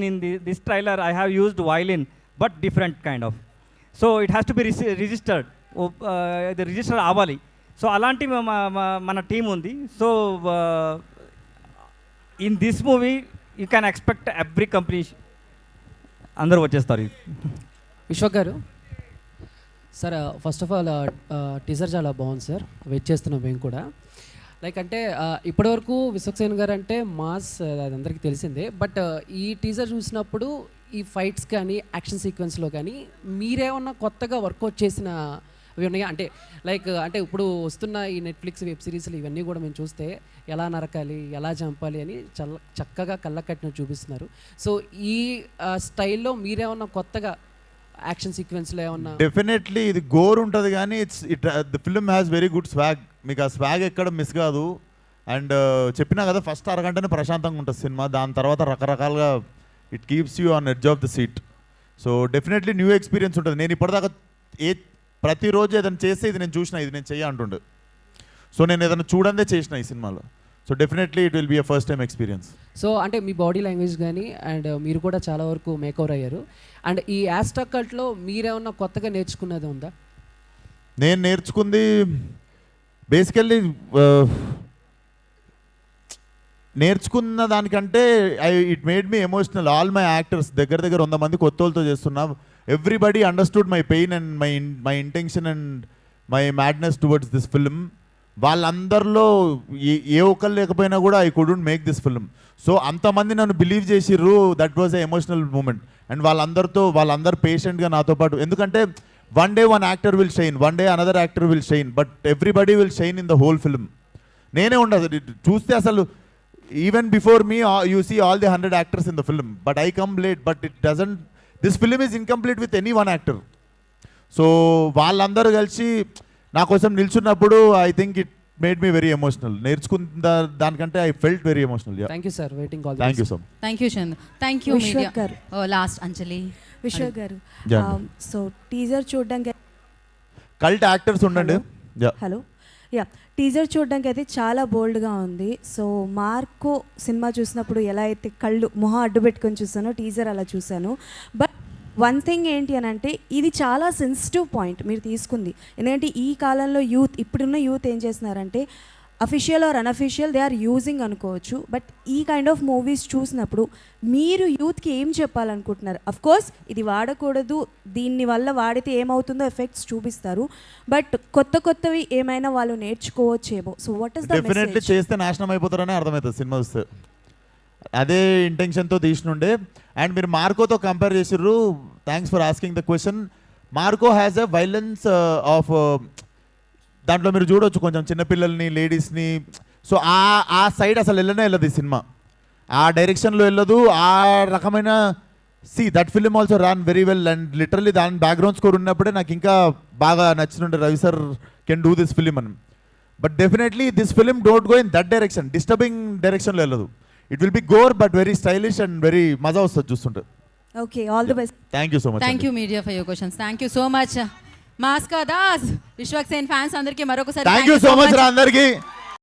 in this trailer, I have used violin, but different kind of. So it has to be registered. The register avali. So alanti mana team undi. So in this movie, you can expect every company andaru vachestaru. Vishwak గారు sir, first of all teaser చాలా బాగుంది sir, wait చేస్తున్నాం మేము కూడా. Like అంటే ఇప్పటివరకు విశ్వక్ సేన్ గారు అంటే మాస్, అది అందరికీ తెలిసిందే. బట్ ఈ టీజర్ చూసినప్పుడు ఈ ఫైట్స్ కానీ యాక్షన్ సీక్వెన్స్లో కానీ మీరేమన్నా కొత్తగా వర్కౌట్ చేసిన అవి ఉన్నాయా? అంటే లైక్ అంటే ఇప్పుడు వస్తున్న ఈ నెట్ఫ్లిక్స్ వెబ్ సిరీస్లు ఇవన్నీ కూడా మేము చూస్తే ఎలా నరకాలి, ఎలా చంపాలి అని చాలా చక్కగా కళ్ళ కట్టినట్టు చూపిస్తున్నారు. సో ఈ స్టైల్లో మీరేమన్నా కొత్తగా యాక్షన్ సీక్వెన్స్లో ఏమన్నా? డెఫినెట్లీ ఇది గోర్ ఉంటుంది కానీ the film has very good swag. మీకు ఆ స్వాగ్ ఎక్కడ మిస్ కాదు. అండ్ చెప్పినా కదా, ఫస్ట్ అరగంటనే ప్రశాంతంగా ఉంటుంది సినిమా, దాని తర్వాత రకరకాలుగా it keeps you on edge of the seat. So definitely new experience ఉంటుంది. నేను ఇప్పటిదాకా ప్రతిరోజు ఏదైనా చేస్తే ఇది నేను చూసిన, ఇది నేను చెయ్య అంటుండే. సో నేను ఏదైనా చూడందే చేసిన ఈ సినిమాలో. So definitely it will be a first time experience. So అంటే మీ బాడీ లాంగ్వేజ్ కానీ అండ్ మీరు కూడా చాలా వరకు మేకవర్ అయ్యారు. అండ్ ఈ యాస్టాక్ కల్ట్లో మీరేమన్నా కొత్తగా నేర్చుకున్నది ఉందా? నేను నేర్చుకుంది బేసికల్లీ నేర్చుకున్న దానికంటే it made me emotional. All my actors దగ్గర 100 మంది కొత్త వాళ్ళతో చేస్తున్నా. Everybody understood my pain and my intention and my madness towards this film. వాళ్ళందరిలో ఏ ఒక్కరు లేకపోయినా కూడా I couldn't make this film. So అంతమంది నన్ను బిలీవ్ చేసిర్రు. That was a emotional moment. And వాళ్ళందరూ పేషెంట్గా నాతో పాటు, ఎందుకంటే one day one actor will shine, one day another actor will shine, but everybody will shine in the whole film. నేనే ఉండదు చూస్తే అసలు. Even before me you see all the 100 actors in the film, but I come late, but it doesn't, this film is incomplete with any one actor. So వాళ్ళందరూ కలిసి నా కోసం నిల్చున్నప్పుడు I think it made me very emotional. నేర్చుకున్న దానికంటే I felt very emotional. Thank you sir, waiting call. Thank you so much. Thank you Chandu. Thank you Vishwak గారు. Last Anjali. Vishwak గారు, so teaser చూడడానికి కల్ట్ యాక్టర్స్ ఉండండి. హలో యా, టీజర్ చూడడానికి అయితే చాలా బోల్డ్గా ఉంది. సో మార్కో సినిమా చూసినప్పుడు ఎలా అయితే మొహం అడ్డు పెట్టుకొని చూసానో టీజర్ అలా చూశాను. బట్ వన్ థింగ్ ఏంటి అని అంటే ఇది చాలా సెన్సిటివ్ పాయింట్ మీరు తీసుకుంది. ఎందుకంటే ఈ కాలంలో ఇప్పుడున్న యూత్ ఏం చేస్తున్నారంటే official or unofficial they are using అనుకోవచ్చు. బట్ ఈ కైండ్ ఆఫ్ మూవీస్ చూసినప్పుడు మీరు యూత్కి ఏం చెప్పాలనుకుంటున్నారు? అఫ్కోర్స్ ఇది వాడకూడదు, దీన్ని వల్ల వాడితే ఏమవుతుందో ఎఫెక్ట్స్ చూపిస్తారు, బట్ కొత్తవి ఏమైనా వాళ్ళు నేర్చుకోవచ్చేమో. So what is the message? Definitely చేస్తే నాశనం అయిపోతారనే అర్థమవుతుంది సినిమా వస్తే. అదే ఇంటెన్షన్తో తీసినుండే. అండ్ మీరు మార్కోతో కంపేర్ చేసిర్రు. Thanks for asking the question. Marco has a violence of, దాంట్లో మీరు చూడవచ్చు కొంచెం చిన్నపిల్లల్ని, లేడీస్ని. సో ఆ సైడ్ అసలు వెళ్ళదు ఈ సినిమా, ఆ డైరెక్షన్లో వెళ్ళదు. ఆ రకమైన that film also run very well. And literally దాని బ్యాక్గ్రౌండ్ స్కోర్ ఉన్నప్పుడే నాకు ఇంకా బాగా నచ్చినుండే, Ravi sir can do this film అని. But definitely this film don't go in that direction, disturbing డైరెక్షన్లో వెళ్ళదు. It will be gore but very stylish and very మజా వస్తుంది చూస్తుంటే. Okay, all the best. Thank you so much. Thank you media for your questions. Thank you so much. మాస్కా Das, Vishwak Sen fans అందరికీ మరొకసారి thank you so much రా అందరికీ.